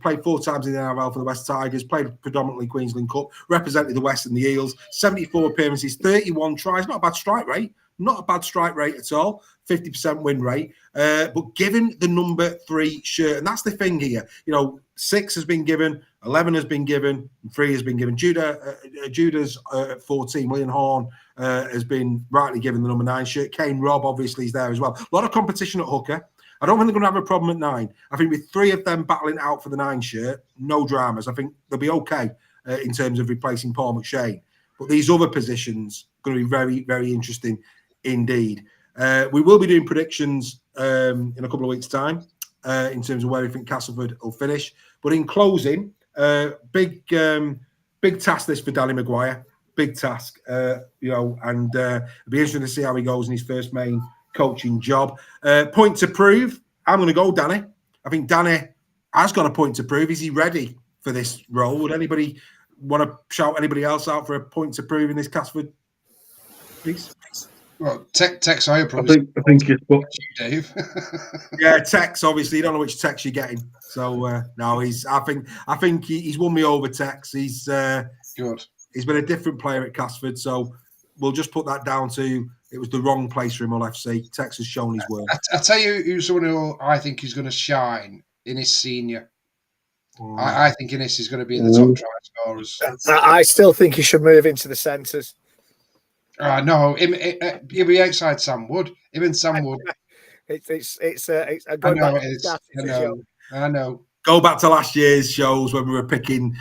Played 4 times in the NRL for the West Tigers. Played predominantly Queensland Cup. Represented the West and the Eels. 74 appearances, 31 tries. Not a bad strike rate. Not a bad strike rate at all. 50% win rate. But given the number 3 shirt, and that's the thing here. 6 has been given, 11 has been given, and 3 has been given. Judah's 14. William Horn has been rightly given the number 9 shirt. Kane Robb obviously is there as well. A lot of competition at hooker. I don't think they're going to have a problem at 9. I think with 3 of them battling out for the 9 shirt, no dramas. I think they'll be okay in terms of replacing Paul McShane. But these other positions are going to be very, very interesting indeed. We will be doing predictions in a couple of weeks' time in terms of where we think Castleford will finish. But in closing, big task this for Danny Maguire. Big task, and it'll be interesting to see how he goes in his first main coaching job. Point to prove. I'm going to go Danny. I think Danny has got a point to prove. Is he ready for this role? Would anybody want to shout anybody else out for a point to prove in this Castleford piece? Well, Tex, I probably. I think it's what you, Dave. Yeah, Tex. Obviously, you don't know which Tex you're getting. So no, I think he's won me over. Tex. He's good. He's been a different player at Castleford, so we'll just put that down to it was the wrong place for him on FC. Tex has shown his worth. I tell you who's someone who I think is going to shine in his senior. I think Innes is going to be in the top try scorers. I still think he should move into the centres. No, he'll be outside Sam Wood. Him and Sam Wood. It's a good I know. Go back to last year's shows when we were picking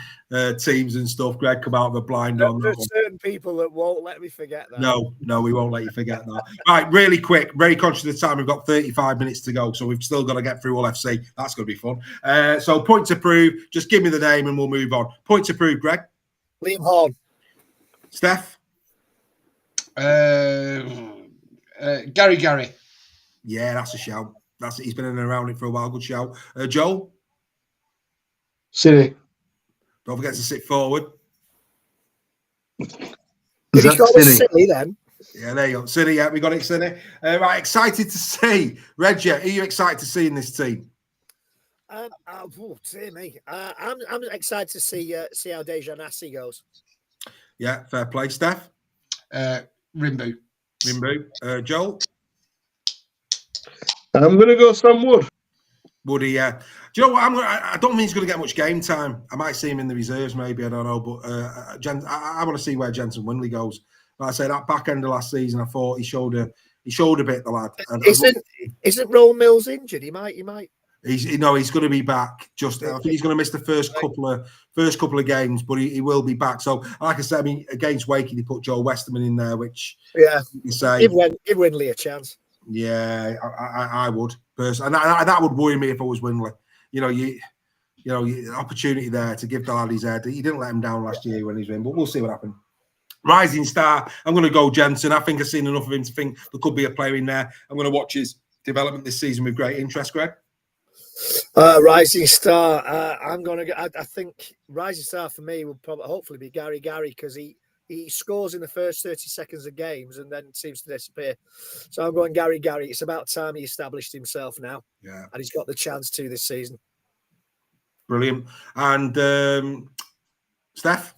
teams and stuff. Greg come out of a blind on that There's one. certain people that won't let me forget that. No, we won't let you forget that. Right, really quick, very conscious of the time. We've got 35 minutes to go, so we've still got to get through all FC. That's going to be fun. So point to prove. Just give me the name and we'll move on. Point to prove, Greg. Liam Horn. Steph. Gary. Yeah, that's a shout. He's been in and around it for a while. Good shout. Joel. City. Don't forget to sit forward. Did he go with City then? Yeah, there you go. City, yeah, we got it, City. Right, excited to see. Reggie, are you excited to see in this team? Dear me. I'm excited to see how Dejan Assi goes. Yeah, fair play. Steph? Rimbu. Joel? I'm going to go Sam Wood. Woody, yeah. Do you know what? I don't think he's going to get much game time. I might see him in the reserves, maybe. I don't know. But I want to see where Jensen Winley goes. Like I say, that back end of last season, I thought he showed a bit. The lad. Isn't Roll Mills injured? He might. He's going to be back. I think he's going to miss the first couple of games, but he will be back. So, like I said, I mean, against Wakefield, he put Joe Westerman in there, which you say give Winley a chance. Yeah, I would personally, and that would worry me if I was Winley. Opportunity there to give the lad his head. He didn't let him down last year when he's in, but we'll see what happens. Rising star, I'm going to go Jensen. I think I've seen enough of him to think there could be a player in there. I'm going to watch his development this season with great interest. Greg. Rising star. I'm going to go. I think rising star for me will hopefully be Gary because he scores in the first 30 seconds of games and then seems to disappear. So I'm going Gary. It's about time he established himself now. Yeah. And he's got the chance to this season. Brilliant. And Steph?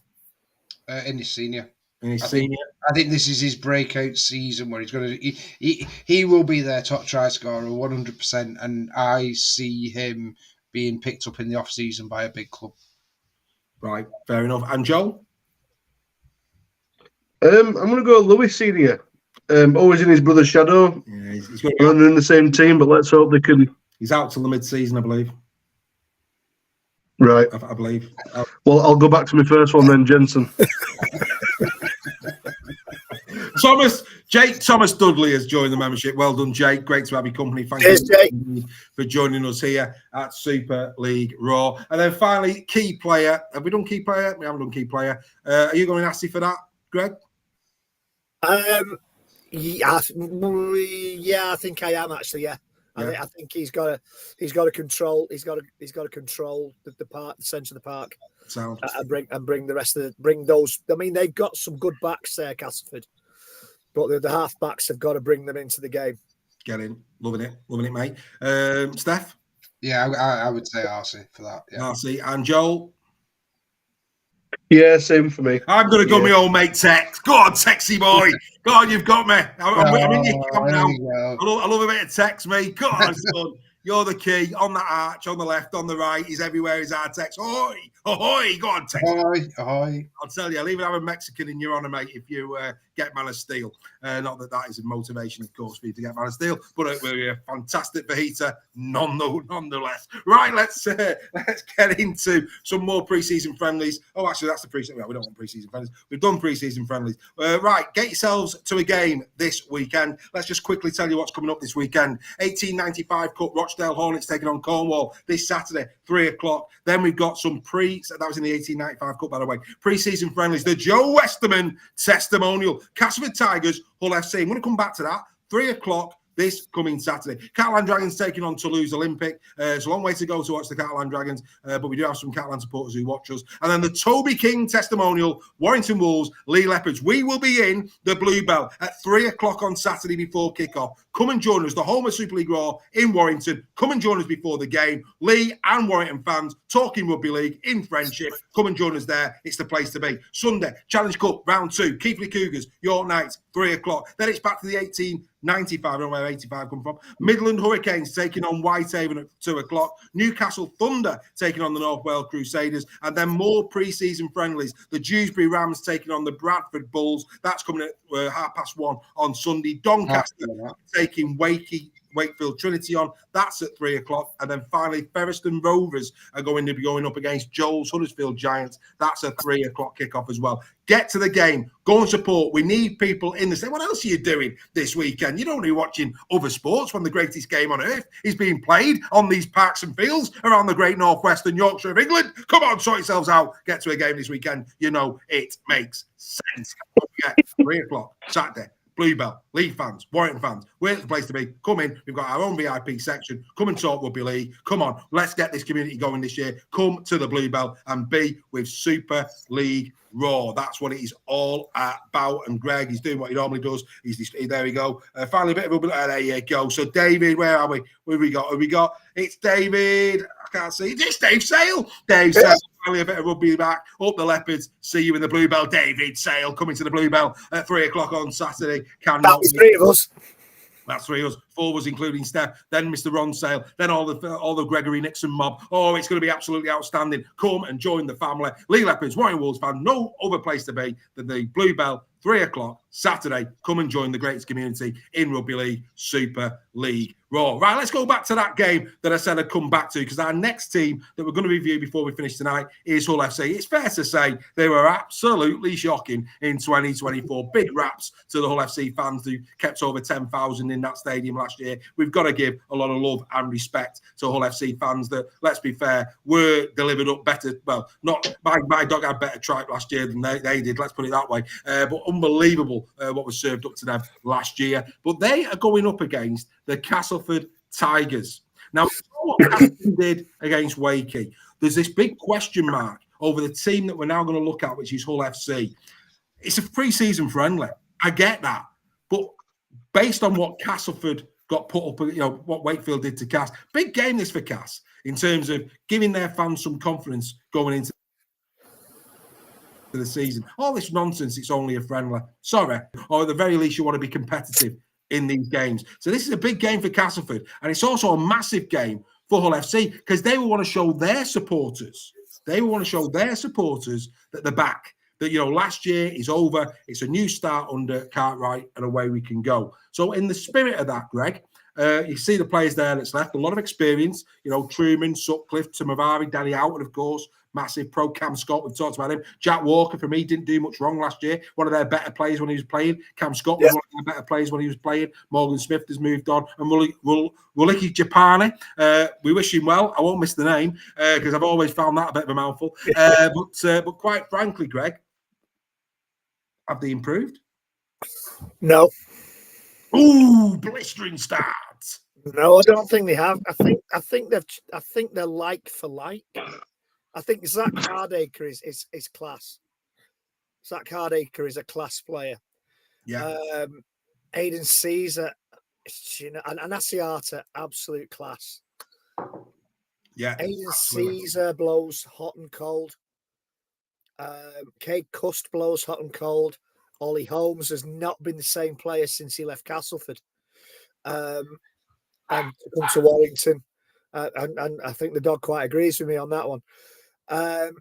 In his senior. I think this is his breakout season where he's going to... He will be their top try scorer 100%, and I see him being picked up in the off-season by a big club. Right, fair enough. And Joel? I'm going to go Lewis Senior. Always in his brother's shadow. Yeah, he's going to running in the same team, but let's hope they can. He's out till the mid-season, I believe. Right, I believe. Well, I'll go back to my first one then, Jensen. Jake Thomas Dudley has joined the membership. Well done, Jake. Great to have your company. Thank you Jake, for joining us here at Super League Raw. And then finally, key player. Have we done key player? We haven't done key player. Are you going to ask you for that, Greg? I think I am actually. Yeah, I think he's got to control. He's got to control the park, the centre of the park. Sound. And bring the rest of those. I mean, they've got some good backs there, Castleford, but the half backs have got to bring them into the game. Get in. Loving it, mate. Steph? Yeah, I would say Arsenal for that. Yeah. Arsenal. And Joel? Yeah, same for me. I'm going to go my old mate Tex. Go on, Texy boy. Go on, you've got me. I'm in your camp now. I love a bit of Tex, mate. Go on, son. You're the key. On the arch, on the left, on the right. He's everywhere. He's our Tex. Ahoy! Ahoy! Go on, Tex. Ahoy! I'll tell you, I'll even have a Mexican in your honour, mate, if you get Man of Steel. Not that is a motivation, of course, for you to get Man of Steel, but it will be a fantastic fajita nonetheless. Right, let's get into some more pre-season friendlies. Oh, actually, that's the pre-season. Well, we don't want pre-season friendlies. We've done pre-season friendlies. Right, get yourselves to a game this weekend. Let's just quickly tell you what's coming up this weekend. 1895 Cup, Rochdale Hornets taking on Cornwall this Saturday, 3 o'clock. Then we've got some that was in the 1895 Cup, by the way. Pre-season friendlies. The Joe Westerman testimonial. Castleford Tigers, Hull FC. I'm going to come back to that. 3 o'clock this coming Saturday. Catalan Dragons taking on Toulouse Olympic. It's a long way to go to watch the Catalan Dragons, but we do have some Catalan supporters who watch us. And then the Toby King testimonial, Warrington Wolves, Lee Leopards. We will be in the Bluebell at 3 o'clock on Saturday before kickoff. Come and join us, the home of Super League Raw in Warrington. Come and join us before the game. Lee and Warrington fans talking rugby league in friendship. Come and join us there. It's the place to be. Sunday, Challenge Cup, round 2. Keighley Cougars, York Knights, 3 o'clock. Then it's back to the 1895. I don't know where 85 come from. Midland Hurricanes taking on Whitehaven at 2 o'clock. Newcastle Thunder taking on the North Wales Crusaders. And then more pre-season friendlies. The Dewsbury Rams taking on the Bradford Bulls. That's coming at 1:30 on Sunday. Doncaster taking Wakefield Trinity on. That's at 3 o'clock. And then finally, Ferriston Rovers are going to be going up against Joel's Huddersfield Giants. That's a 3 o'clock kickoff as well. Get to the game. Go and support. We need people in the state. What else are you doing this weekend? You don't need watching other sports when the greatest game on earth is being played on these parks and fields around the great northwest and Yorkshire of England. Come on, sort yourselves out. Get to a game this weekend. You know it makes sense. Don't forget, 3 o'clock Saturday. Bluebell, League fans, Warrington fans, where's the place to be? Come in. We've got our own VIP section. Come and talk rugby league. Come on, let's get this community going this year. Come to the Bluebell and be with Super League Raw. That's what it is all about. And Greg, he's doing what he normally does. There we go. Finally, a bit of rugby. There you go. So, David, where are we? Who have we got? It's David. I can't see. It's Dave Sale. Dave Sale. Finally, a bit of rugby back. Up the Leopards. See you in the Bluebell. David Sale coming to the Bluebell at 3 o'clock on Saturday. That's 3 of us. That's 3 of us. 4 of us, including Steph. Then Mr. Ron Sale. Then all the Gregory Nixon mob. Oh, it's going to be absolutely outstanding. Come and join the family. Lee Leopards, Warrington Wolves fan. No other place to be than the Bluebell. 3 o'clock Saturday. Come and join the greatest community in Rugby League, Super League Raw. Right, let's go back to that game that I said I'd come back to, because our next team that we're going to review before we finish tonight is Hull FC. It's fair to say they were absolutely shocking in 2024. Big raps to the Hull FC fans who kept over 10,000 in that stadium last year. We've got to give a lot of love and respect to Hull FC fans that, let's be fair, were delivered up better. Well, not my dog had better tripe last year than they did, let's put it that way. But unbelievable what was served up to them last year. But they are going up against the Castleford Tigers. Now, what Castleford did against Wakey, there's this big question mark over the team that we're now going to look at, which is Hull FC. It's a pre-season friendly. I get that. But based on what Castleford got put up, what Wakefield did to Cass, big game this for Cass in terms of giving their fans some confidence going into the season. All this nonsense, it's only a friendly. Sorry. Or at the very least, you want to be competitive in these games. So this is a big game for Castleford. And it's also a massive game for Hull FC because they will want to show their supporters. They will want to show their supporters that they're back. That, last year is over. It's a new start under Cartwright and away we can go. So in the spirit of that, Greg, you see the players there that's left. A lot of experience. Truman, Sutcliffe, Tamavari, Danny Houghton, of course. Massive pro. Cam Scott, we've talked about him. Jack Walker, for me, didn't do much wrong last year. One of their better players when he was playing. Cam Scott was one of their better players when he was playing. Morgan Smith has moved on. And Wuliki Japani, we wish him well. I won't miss the name because I've always found that a bit of a mouthful. But quite frankly, Greg, have they improved? No. Ooh, blistering start. No, I don't think they have. I think they're like for like. I think Zach Hardacre is class. Zach Hardacre is a class player. Yeah. Aidan Caesar, You know, and Asiata, absolute class. Yeah, Aiden absolutely. Caesar blows hot and cold. Cade Cust blows hot and cold. Ollie Holmes has not been the same player since he left Castleford. And to come to Warrington. And I think the dog quite agrees with me on that one. I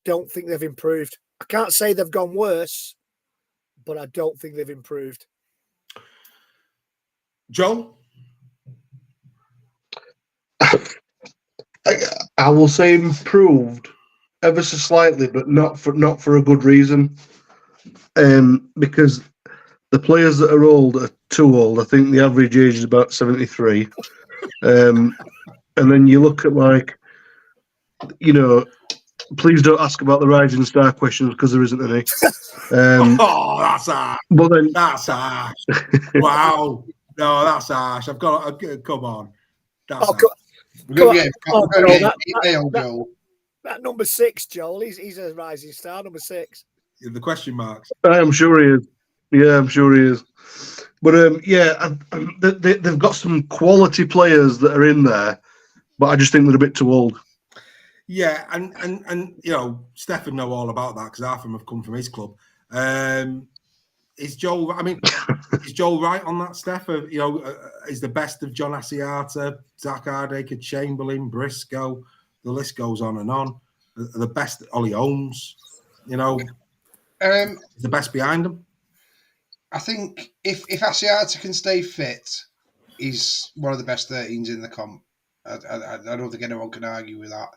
don't think they've improved. I can't say they've gone worse, but I don't think they've improved. Joel? I will say improved ever so slightly, but not for a good reason. Because the players that are old are too old. I think the average age is about 73. And then you look at, like, you know, please don't ask about the rising star questions because there isn't any. That's harsh. But then That's harsh. Wow. No, that's harsh. I've got to come on. That's harsh. That number 6, Joel, he's a rising star, number 6. The question marks. I am sure he is. Yeah, I'm sure he is. But they've got some quality players that are in there, but I just think they're a bit too old. Yeah, and you know, Stefan know all about that because half of them have come from his club. Is Joel? I mean, is Joel right on that, Steph? You know, is the best of John Asiata, Zach Hardacre, Chamberlain, Briscoe? The list goes on and on. The best, Ollie Holmes. You know, is the best behind him. I think if Asiata can stay fit, he's one of the best 13s in the comp. I don't think anyone can argue with that.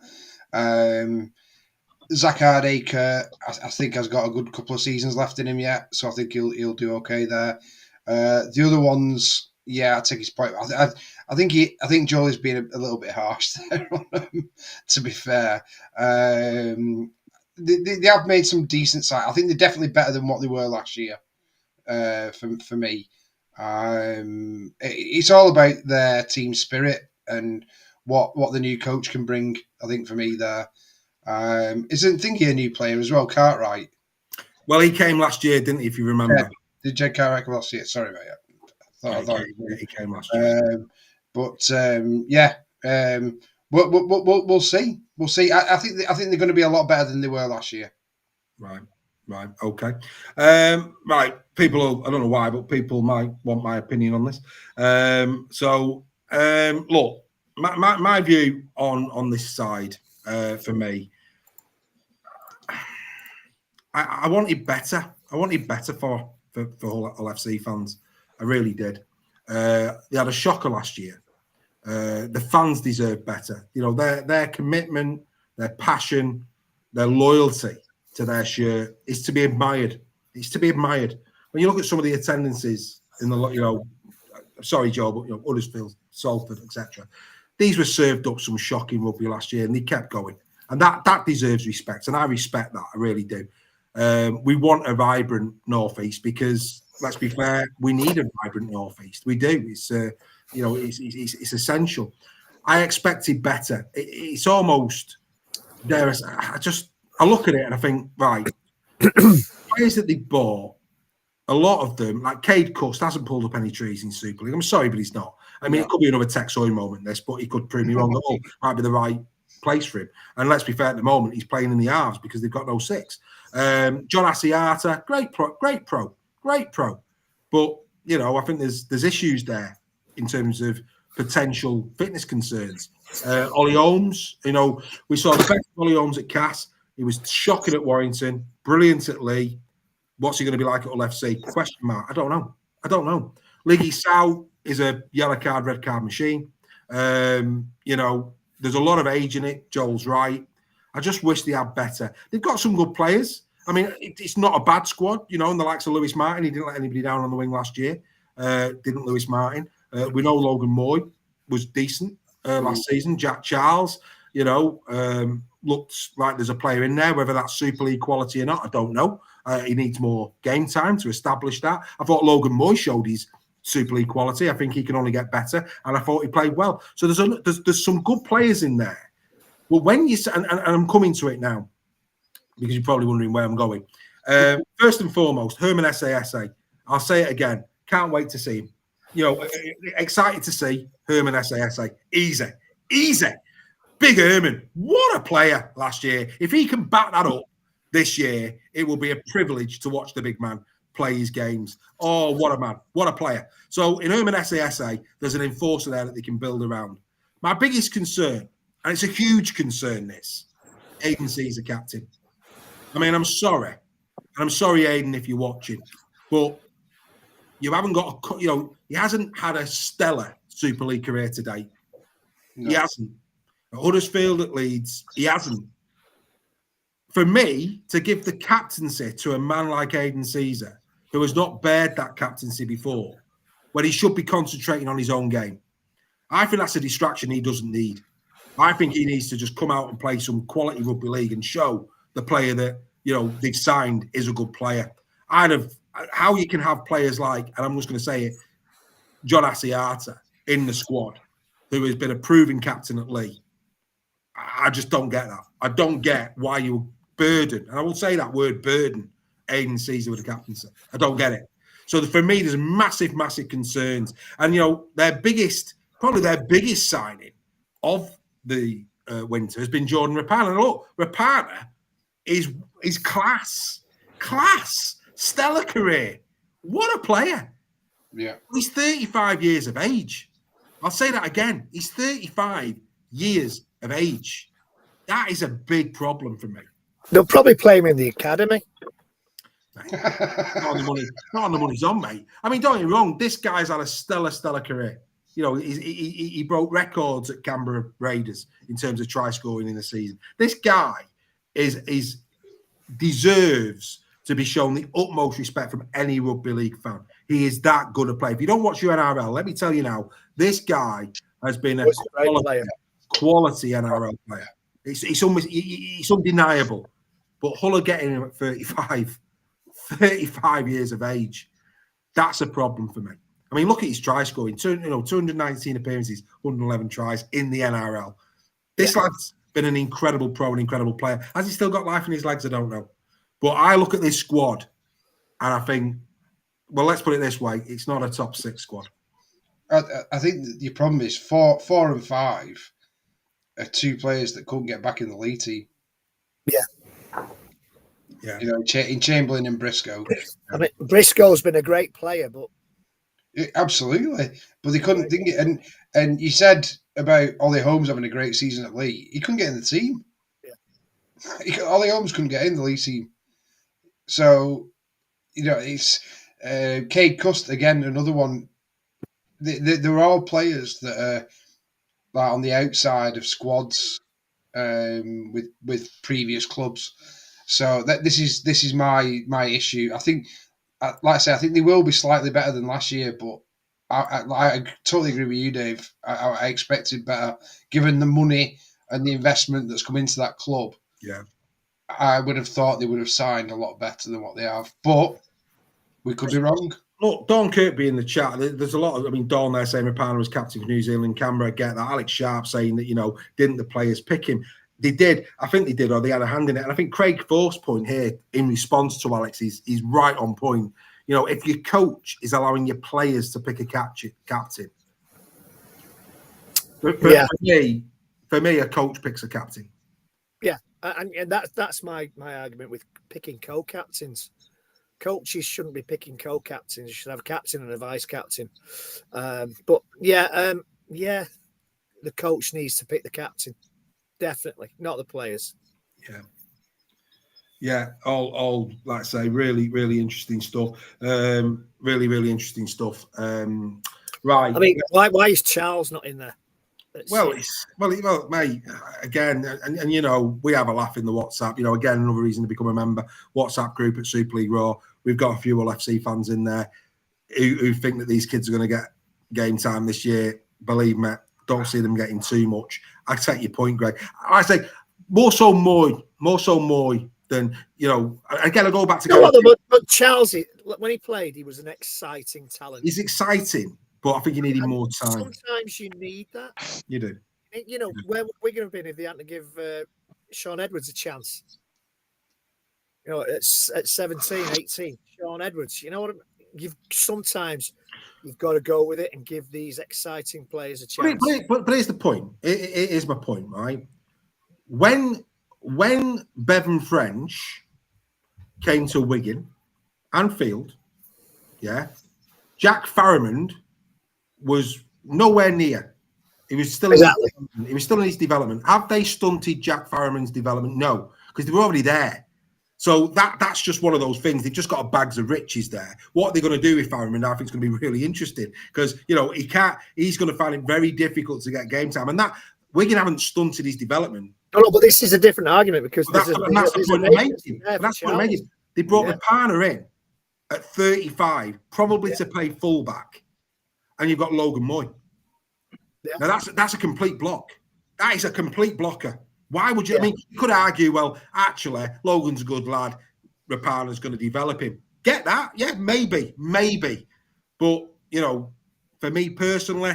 Zach Hardacre, I think, has got a good couple of seasons left in him yet, so I think he'll do okay there. The other ones, yeah, I take his point. I think Joel is being a little bit harsh there on them, to be fair. They have made some decent sides. I think they're definitely better than what they were last year. For me, it's all about their team spirit and what the new coach can bring. I think for me there. Isn't Thingy a new player as well, Cartwright? Well, he came last year, didn't he, if you remember? Yeah. Did Jed Cartwright come last year? Sorry, mate. I thought he came last year. We'll see. We'll see. I think they're going to be a lot better than they were last year. Right. Okay. Right. People, I don't know why, but people might want my opinion on this. Look, my view on this side, for me, I wanted better. I wanted better for Hull FC fans. I really did. They had a shocker last year. The fans deserve better. You know, their commitment, their passion, their loyalty to their shirt is to be admired. It's to be admired. When you look at some of the attendances in the, you know, sorry, Joe, but, you know, Huddersfield, Salford, etc. These were served up some shocking rugby last year, and they kept going. And that deserves respect, and I respect that. I really do. We want a vibrant Northeast because, let's be fair, we need a vibrant Northeast. We do. It's you know, it's essential. I expected better. It's almost there. I look at it and I think, right, players that they bought, a lot of them, like Cade Cust, hasn't pulled up any trees in Super League. I'm sorry, but he's not. I mean, It could be another Tex Hoy moment, this, but he could prove me wrong at all. Might be the right place for him. And let's be fair, at the moment, he's playing in the halves because they've got no 6. John Asiata, great pro. But, you know, I think there's issues there in terms of potential fitness concerns. Ollie Holmes, you know, we saw the best of Ollie Holmes at Cass. He was shocking at Warrington, brilliant at Lee. What's he going to be like at Hull FC? Question mark. I don't know. Liggy Sow is a yellow card, red card machine. You know, there's a lot of age in it. Joel's right. I just wish they had better. They've got some good players. I mean, it's not a bad squad, you know, and the likes of Lewis Martin. He didn't let anybody down on the wing last year. Didn't Lewis Martin? We know Logan Moy was decent last season. Jack Charles, you know, looks like there's a player in there. Whether that's Super League quality or not, I don't know. He needs more game time to establish that. I thought Logan Moy showed his Super League quality. I think he can only get better, and I thought he played well. So there's some good players in there. Well, when you and I'm coming to it now, because you're probably wondering where I'm going. First and foremost, Herman Essa. I'll say it again. Can't wait to see him. You know, excited to see Herman SASA. Easy. Big Herman. What a player last year. If he can back that up this year, it will be a privilege to watch the big man play his games. Oh, what a man. What a player. So in Herman SASA, there's an enforcer there that they can build around. My biggest concern, and it's a huge concern, this, Aidan Caesar captain. I mean, I'm sorry. And I'm sorry, Aidan, if you're watching. But you haven't got he hasn't had a stellar Super League career to date. No. He hasn't. At Huddersfield, at Leeds, he hasn't. For me, to give the captaincy to a man like Aidan Caesar, who has not bared that captaincy before, when he should be concentrating on his own game, I think that's a distraction he doesn't need. I think he needs to just come out and play some quality rugby league and show the player that, they've signed is a good player. How you can have players like, and I'm just going to say it, John Asiata in the squad, who has been a proven captain at Lee. I just don't get that. I don't get why you burden, and I will say that word, burden, Aidan Caesar with the captaincy. I don't get it. So for me, there's massive concerns. And, probably their biggest signing of the winter has been Jordan Rapana. And look, Rapana is class, stellar career. What a player. Yeah. He's 35 years of age. I'll say that again. He's 35 years of age. That is a big problem for me. They'll probably play him in the academy. Not on the money's on, mate. I mean, don't get me wrong. This guy's had a stellar career. He broke records at Canberra Raiders in terms of try scoring in the season. This guy deserves to be shown the utmost respect from any rugby league fan. He is that good a player. If you don't watch your NRL, let me tell you now, this guy has been a quality NRL player. It's undeniable. But Hull are getting him at 35 years of age. That's a problem for me. I mean, look at his try scoring. 219 appearances, 111 tries in the NRL. This lad's been an incredible pro, an incredible player. Has he still got life in his legs? I don't know. But I look at this squad and I think, well, let's put it this way. It's not a top 6 squad. I think your problem is 4 and 5 are 2 players that couldn't get back in the league team. Yeah. In Chamberlain and Briscoe. I mean, Briscoe's been a great player, but absolutely, but they couldn't think it. And you said about Ollie Holmes having a great season at Leigh. He couldn't get in the team. Yeah, Ollie Holmes couldn't get in the Leigh team. So, it's Cade Cust again, another one. They're all players that are like on the outside of squads with previous clubs. So this is my issue. I think, like I say, I think they will be slightly better than last year, but I totally agree with you, Dave. I expected better, given the money and the investment that's come into that club. Yeah, I would have thought they would have signed a lot better than what they have, but we could be wrong. Look, Don Kirkby in the chat. There's a lot of, Don there saying Rapana was captain for New Zealand, Canberra. Get that. Alex Sharp saying that didn't the players pick him? They did. I think they did, or they had a hand in it. And I think Craig Force's point here in response to Alex is right on point. If your coach is allowing your players to pick a captain, for me, a coach picks a captain. Yeah, and that's my argument with picking co-captains. Coaches shouldn't be picking co-captains. You should have a captain and a vice-captain. But the coach needs to pick the captain. Definitely, not the players. Yeah. All like I say, really, really interesting stuff. Really interesting stuff. Right. I mean, why is Charles not in there? Well, mate. Again, and we have a laugh in the WhatsApp. Again, another reason to become a member. WhatsApp group at Super League Raw. We've got a few LFC fans in there who think that these kids are going to get game time this year. Believe me, don't see them getting too much. I take your point, Greg. I say more so Moy than Again, I go back to. But Charles, when he played, he was an exciting talent. He's exciting, but I think you need him more time. Sometimes you need that. You do. Where we're going to be if they had to give Sean Edwards a chance. At 17, 18, Sean Edwards. sometimes you've got to go with it and give these exciting players a chance. But here's the point. It is my point, right? When Bevan French came to Wigan and Field, yeah, Jack Farrimond was nowhere near. He was still in his development. Have they stunted Jack Farrimond's development? No, because they were already there. So that's just one of those things. They've just got bags of riches there. What are they going to do with Farrimond? I think it's going to be really interesting because he's going to find it very difficult to get game time, and that Wigan haven't stunted his development. No, but this is a different argument because that's the point I'm making. That's what I'm making. They brought Rapana in at 35, probably to play fullback, and you've got Logan Moy. Yeah. Now that's a complete block. That is a complete blocker. Why would you? Yeah. I mean, you could argue, well, actually, Logan's a good lad. Rapana's going to develop him. Get that? Yeah, maybe. But for me personally,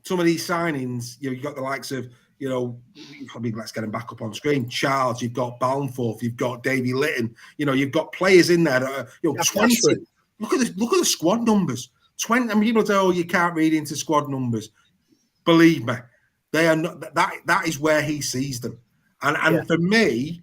some of these signings, you've got the likes of, let's get him back up on screen. Charles, you've got Balmforth, you've got Davy Litton. You've got players in there that are, 20. Look at the squad numbers. 20. I mean, people say, "Oh, you can't read into squad numbers." Believe me, they are not. That is where he sees them. And for me,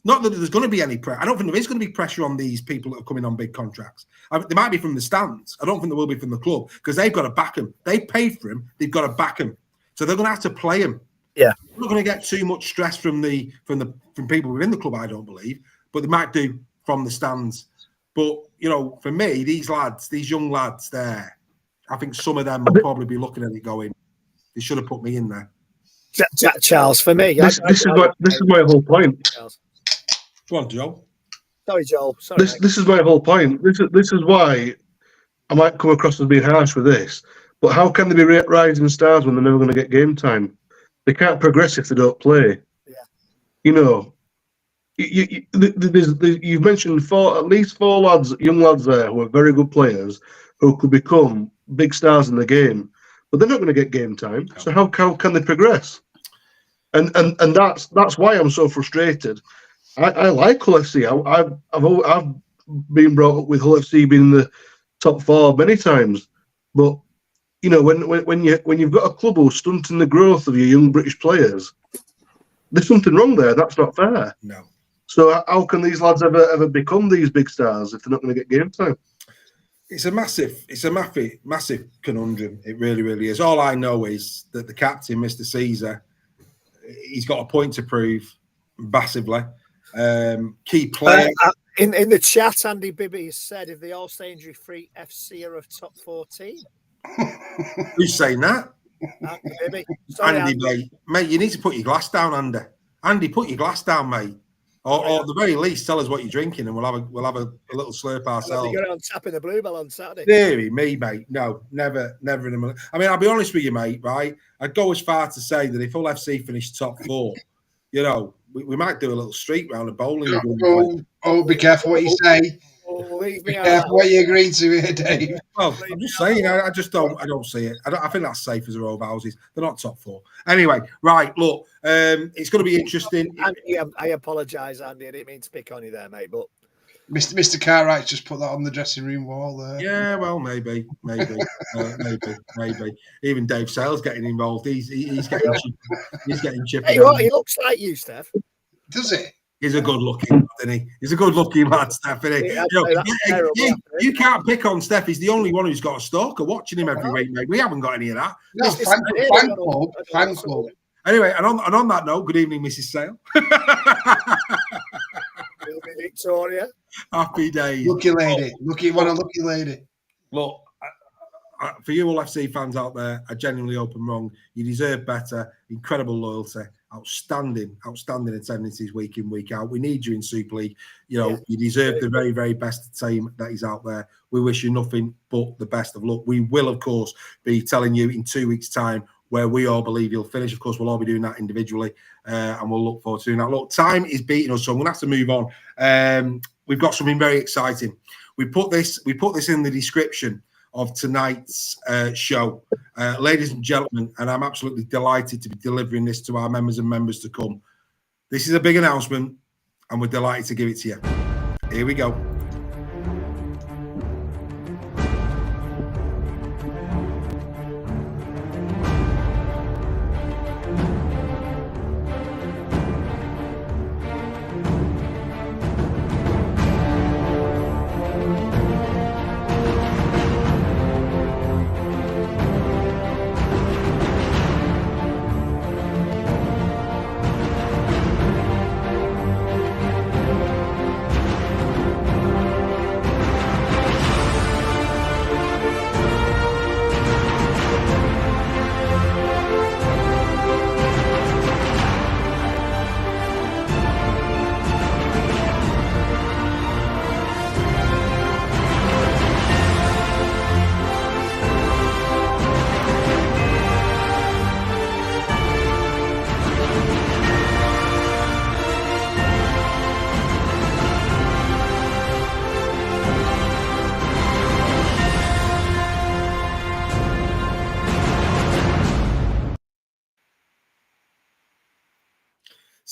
not that there's going to be any pressure. I don't think there is going to be pressure on these people that are coming on big contracts. They might be from the stands. I don't think there will be from the club because they've got to back him. They paid for him. They've got to back him. So they're going to have to play him. Yeah, they're not going to get too much stress from people within the club. I don't believe, but they might do from the stands. But for me, these young lads, there, I think some of them will probably be looking at it going, "They should have put me in there." Jack Charles, for me, this is my whole point. Go on, Joel. Sorry, Joel. Sorry, this is my whole point. This is why I might come across as being harsh with this. But how can they be rising stars when they're never going to get game time? They can't progress if they don't play. Yeah. You've mentioned at least four young lads there who are very good players who could become big stars in the game, but they're not going to get game time. So how can they progress? And that's why I'm so frustrated. I like Hull FC. I've been brought up with Hull FC being in the top four many times, but when you've got a club who's stunting the growth of your young British players, there's something wrong there. That's not fair. No. So how can these lads ever become these big stars if they're not going to get game time? It's a massive conundrum. It really, really is. All I know is that the captain, Mr. Caesar, he's got a point to prove massively. Key player. In the chat, Andy Bibby has said if they all stay injury free, FC are a top 14. Who's saying that? Andy Bibby. Sorry, Andy, mate, you need to put your glass down, Andy. Andy, put your glass down, mate. Or at the very least, tell us what you're drinking, and we'll have a little slurp ourselves. You're on tap in the Bluebell on Saturday. Deary me, mate. No, never in a million. I mean, I'll be honest with you, mate. Right, I'd go as far to say that if Hull FC finished top four, we might do a little street round a bowling. Oh, be careful what you say. Be careful what you agree to here, Dave. Well, I'm just saying, I don't see it. I think that's safe as Rove houses. They're not top four. Anyway, right, look, it's going to be interesting. I apologise, Andy. I didn't mean to pick on you there, mate, but Mr. Cartwright just put that on the dressing room wall there. Yeah, well, maybe. Even Dave Sale's getting involved. He's getting chipped. Hey, he looks like you, Steph. Does he? He's a good-looking lad, isn't he? He's a good-looking lad, Steph, isn't he? You can't pick on Steph. He's the only one who's got a stalker watching him every week, mate. We haven't got any of that. No, fan club. Anyway, and on that note, good evening, Mrs. Sale. Victoria. Happy days. Lucky lady. What a lucky lady. Look, for you all FC fans out there, I genuinely hope I'm wrong. You deserve better. Incredible loyalty. Outstanding attendances week in, week out. We need you in Super League. You deserve the very, very best team that is out there. We wish you nothing but the best of luck. We will, of course, be telling you in 2 weeks' time where we all believe you'll finish. Of course, we'll all be doing that individually, and we'll look forward to doing that. Look, time is beating us, so I'm going to have to move on. We've got something very exciting. We put this in the description of tonight's show. Ladies and gentlemen, and I'm absolutely delighted to be delivering this to our members and members to come. This is a big announcement, and we're delighted to give it to you. Here we go.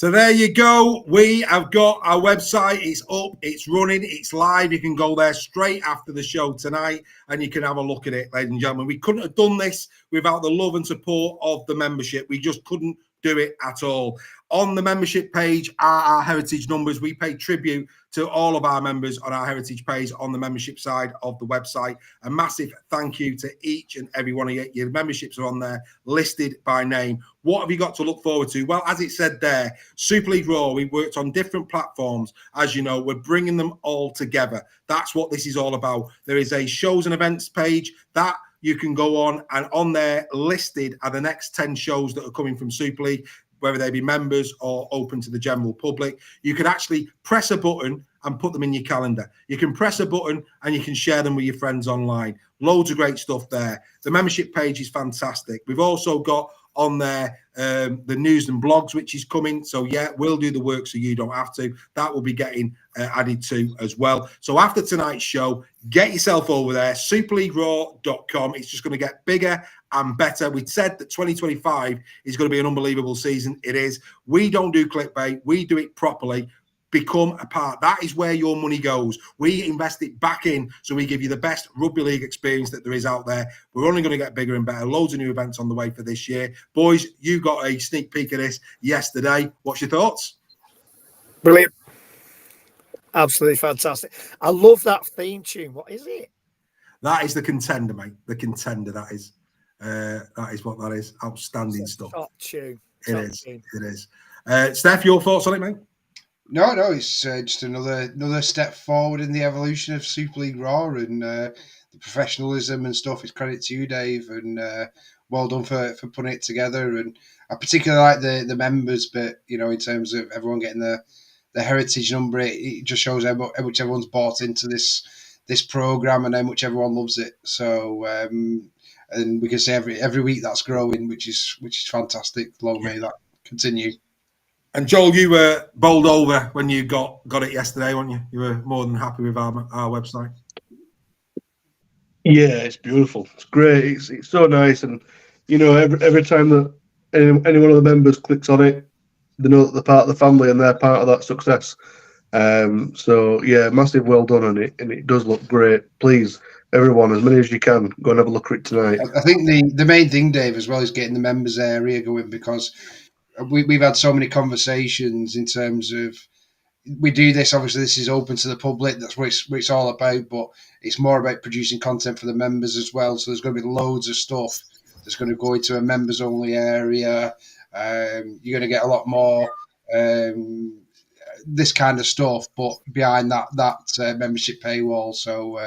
So there you go. We have got our website. It's up, it's running, it's live. You can go there straight after the show tonight and you can have a look at it, ladies and gentlemen. We couldn't have done this without the love and support of the membership. We just couldn't do it at all. On the membership page are our heritage numbers. We pay tribute to all of our members on our heritage page on the membership side of the website. A massive thank you to each and every one of you. Your memberships are on there, listed by name. What have you got to look forward to? Well, as it said there, Super League Raw, we worked on different platforms. As you know, we're bringing them all together. That's what this is all about. There is a shows and events page that you can go on, and on there listed are the next 10 shows that are coming from Super League, whether they be members or open to the general public. You can actually press a button and put them in your calendar. You can press a button and you can share them with your friends online. Loads of great stuff there. The membership page is fantastic. We've also got on there the news and blogs, which is coming. So yeah, we'll do the work so you don't have to. That will be getting added to as well. So after tonight's show, get yourself over there, superleagueraw.com. It's just going to get bigger and better. We said that 2025 is going to be an unbelievable season. It is. We don't do clickbait. We do it properly. Become a part. That is where your money goes. We invest it back in, so we give you the best rugby league experience that there is out there. We're only going to get bigger and better. Loads of new events on the way for this year. Boys, you got a sneak peek of this yesterday. What's your thoughts? Brilliant. Absolutely fantastic. I love that theme tune. What is it? That is the Contender, mate. The Contender, that is. That is what that is. Outstanding stuff. Top tune. It is. It is. Steph, your thoughts on it, mate? No, it's just another step forward in the evolution of Super League Raw and the professionalism and stuff. It's credit to you, Dave, and well done for putting it together. And I particularly like the members, but in terms of everyone getting the heritage number, it just shows how much everyone's bought into this program and how much everyone loves it. So and we can say every week that's growing, which is fantastic. Long may that continue. And Joel, you were bowled over when you got it yesterday, weren't you? You were more than happy with our website. Yeah, it's beautiful. It's great. It's so nice, and every time that any one of the members clicks on it, they know that they're part of the family and they're part of that success. So yeah, massive well done on it, and it does look great. Please, everyone, as many as you can, go and have a look at it tonight. I think the main thing, Dave, as well, is getting the members area going, because we've had so many conversations in terms of, we do this, obviously this is open to the public, that's what it's all about, but it's more about producing content for the members as well. So there's going to be loads of stuff that's going to go into a members only area. You're going to get a lot more this kind of stuff, but behind that membership paywall. So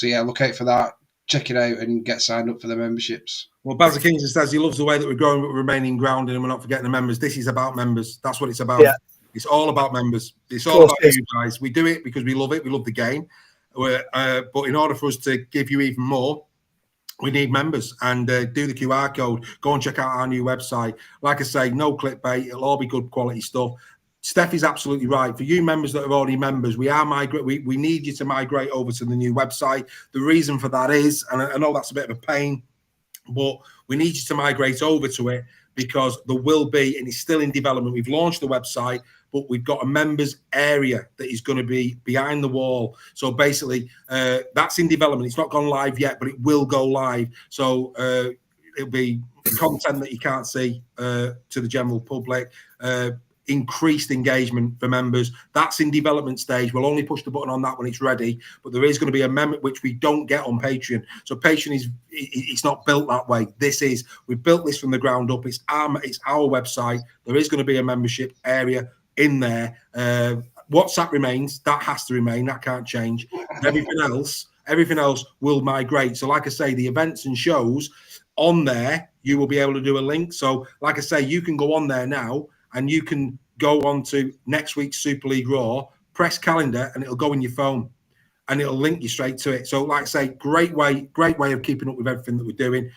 yeah, look out for that. Check it out and get signed up for the memberships. Well, Bazza Kingston says he loves the way that we're growing, but we're remaining grounded and we're not forgetting the members. This is about members. That's what it's about. Yeah. It's all about members. It's all about you guys. We do it because we love it. We love the game. But in order for us to give you even more, we need members. And do the QR code. Go and check out our new website. Like I say, no clickbait. It'll all be good quality stuff. Steph is absolutely right. For you members that are already members, we need you to migrate over to the new website. The reason for that is, and I know that's a bit of a pain, but we need you to migrate over to it because there will be, and it's still in development. We've launched the website, but we've got a members area that is going to be behind the wall. So basically, that's in development. It's not gone live yet, but it will go live. So it'll be content that you can't see to the general public. Increased engagement for members. That's in development stage. We'll only push the button on that when it's ready, but there is going to be a amendment which we don't get on Patreon. So Patreon it's not built that way. We've built this from the ground up. It's our website. There is going to be a membership area in there. WhatsApp remains. That has to remain. That can't change. Everything else will migrate. So like I say, the events and shows on there, you will be able to do a link. So like I say, you can go on there now and you can go on to next week's Super League Raw, press calendar, and it'll go in your phone and it'll link you straight to it. So like I say, great way of keeping up with everything that we're doing.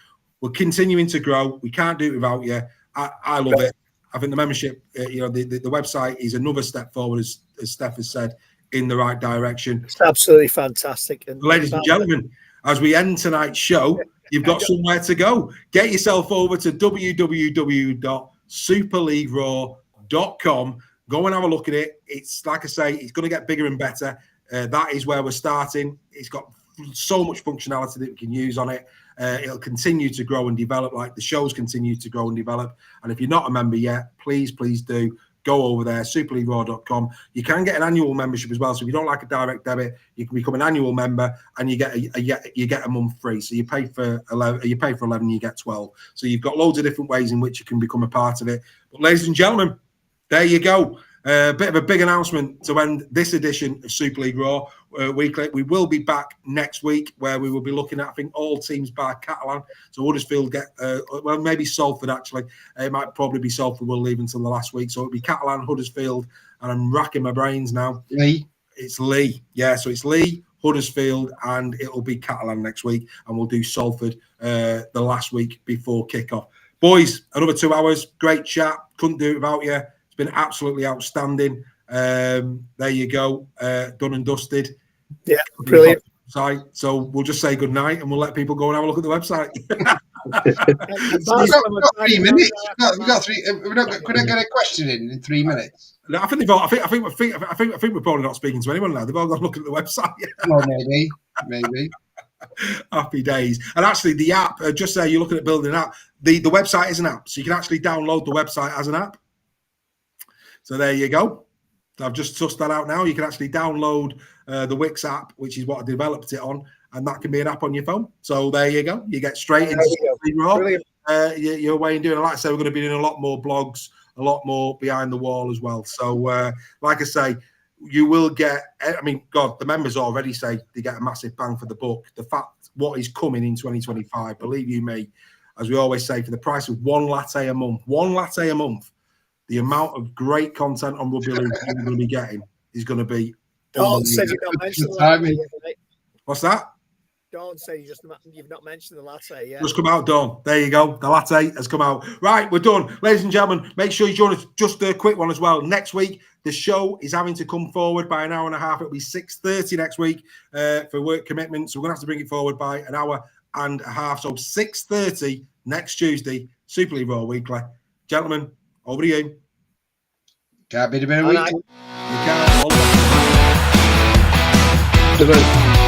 We're continuing to grow. We can't do it without you. I love it. I think the membership, the website is another step forward, as Steph has said, in the right direction. It's absolutely fantastic. And ladies and gentlemen, as we end tonight's show, you've got somewhere to go. Get yourself over to www.superleagueraw.com. superleagueraw.com. Go and have a look at it. It's like I say, it's going to get bigger and better. That is where we're starting. It's got so much functionality that we can use on it. It'll continue to grow and develop like the shows continue to grow and develop. And if you're not a member yet, please do go over there, superleagueraw.com. You can get an annual membership as well. So if you don't like a direct debit, you can become an annual member and you get a month free. So you pay for 11, you get 12. So you've got loads of different ways in which you can become a part of it. But ladies and gentlemen, there you go. A bit of a big announcement to end this edition of Super League Raw Weekly. We will be back next week where we will be looking at, I think, all teams by Catalan. So Huddersfield get, well, maybe Salford actually. It might probably be Salford. We'll leave until the last week. So it'll be Catalan, Huddersfield, and I'm racking my brains now. Lee. It's Lee. Yeah, so it's Lee, Huddersfield, and it'll be Catalan next week. And we'll do Salford the last week before kickoff. Boys, another 2 hours. Great chat. Couldn't do it without you. It's been absolutely outstanding. There you go. Done and dusted. Yeah, brilliant. So we'll just say good night and we'll let people go and have a look at the website. We've got 3 minutes. We've got 3. Could I get a question in 3 minutes? No, I think we're probably not speaking to anyone now. They've all got to look at the website. Well, maybe. Happy days. And actually, the app. Just say you're looking at building an app. The website is an app, so you can actually download the website as an app. So there you go. I've just sussed that out now. You can actually download the Wix app, which is what I developed it on, and that can be an app on your phone. So there you go. You get straight into your way in doing it. Like I say, we're going to be doing a lot more blogs, a lot more behind the wall as well. So like I say, you will get, I mean, God, the members already say they get a massive bang for the buck. The fact what is coming in 2025, believe you me, as we always say, for the price of one latte a month, the amount of great content on Rugby League you're going to be getting is going to be. Dawn said you've not mentioned the latte. What's that? Dawn said you've not mentioned the latte yet. Just come out, Dawn. There you go. The latte has come out. Right, we're done. Ladies and gentlemen, make sure you join us. Just a quick one as well. Next week, the show is having to come forward by an hour and a half. It'll be 6:30 next week for work commitments. So we're going to have to bring it forward by an hour and a half. So 6:30 next Tuesday, Super League Raw Weekly. Gentlemen, over to you. Can't be the better week. You can. All the best.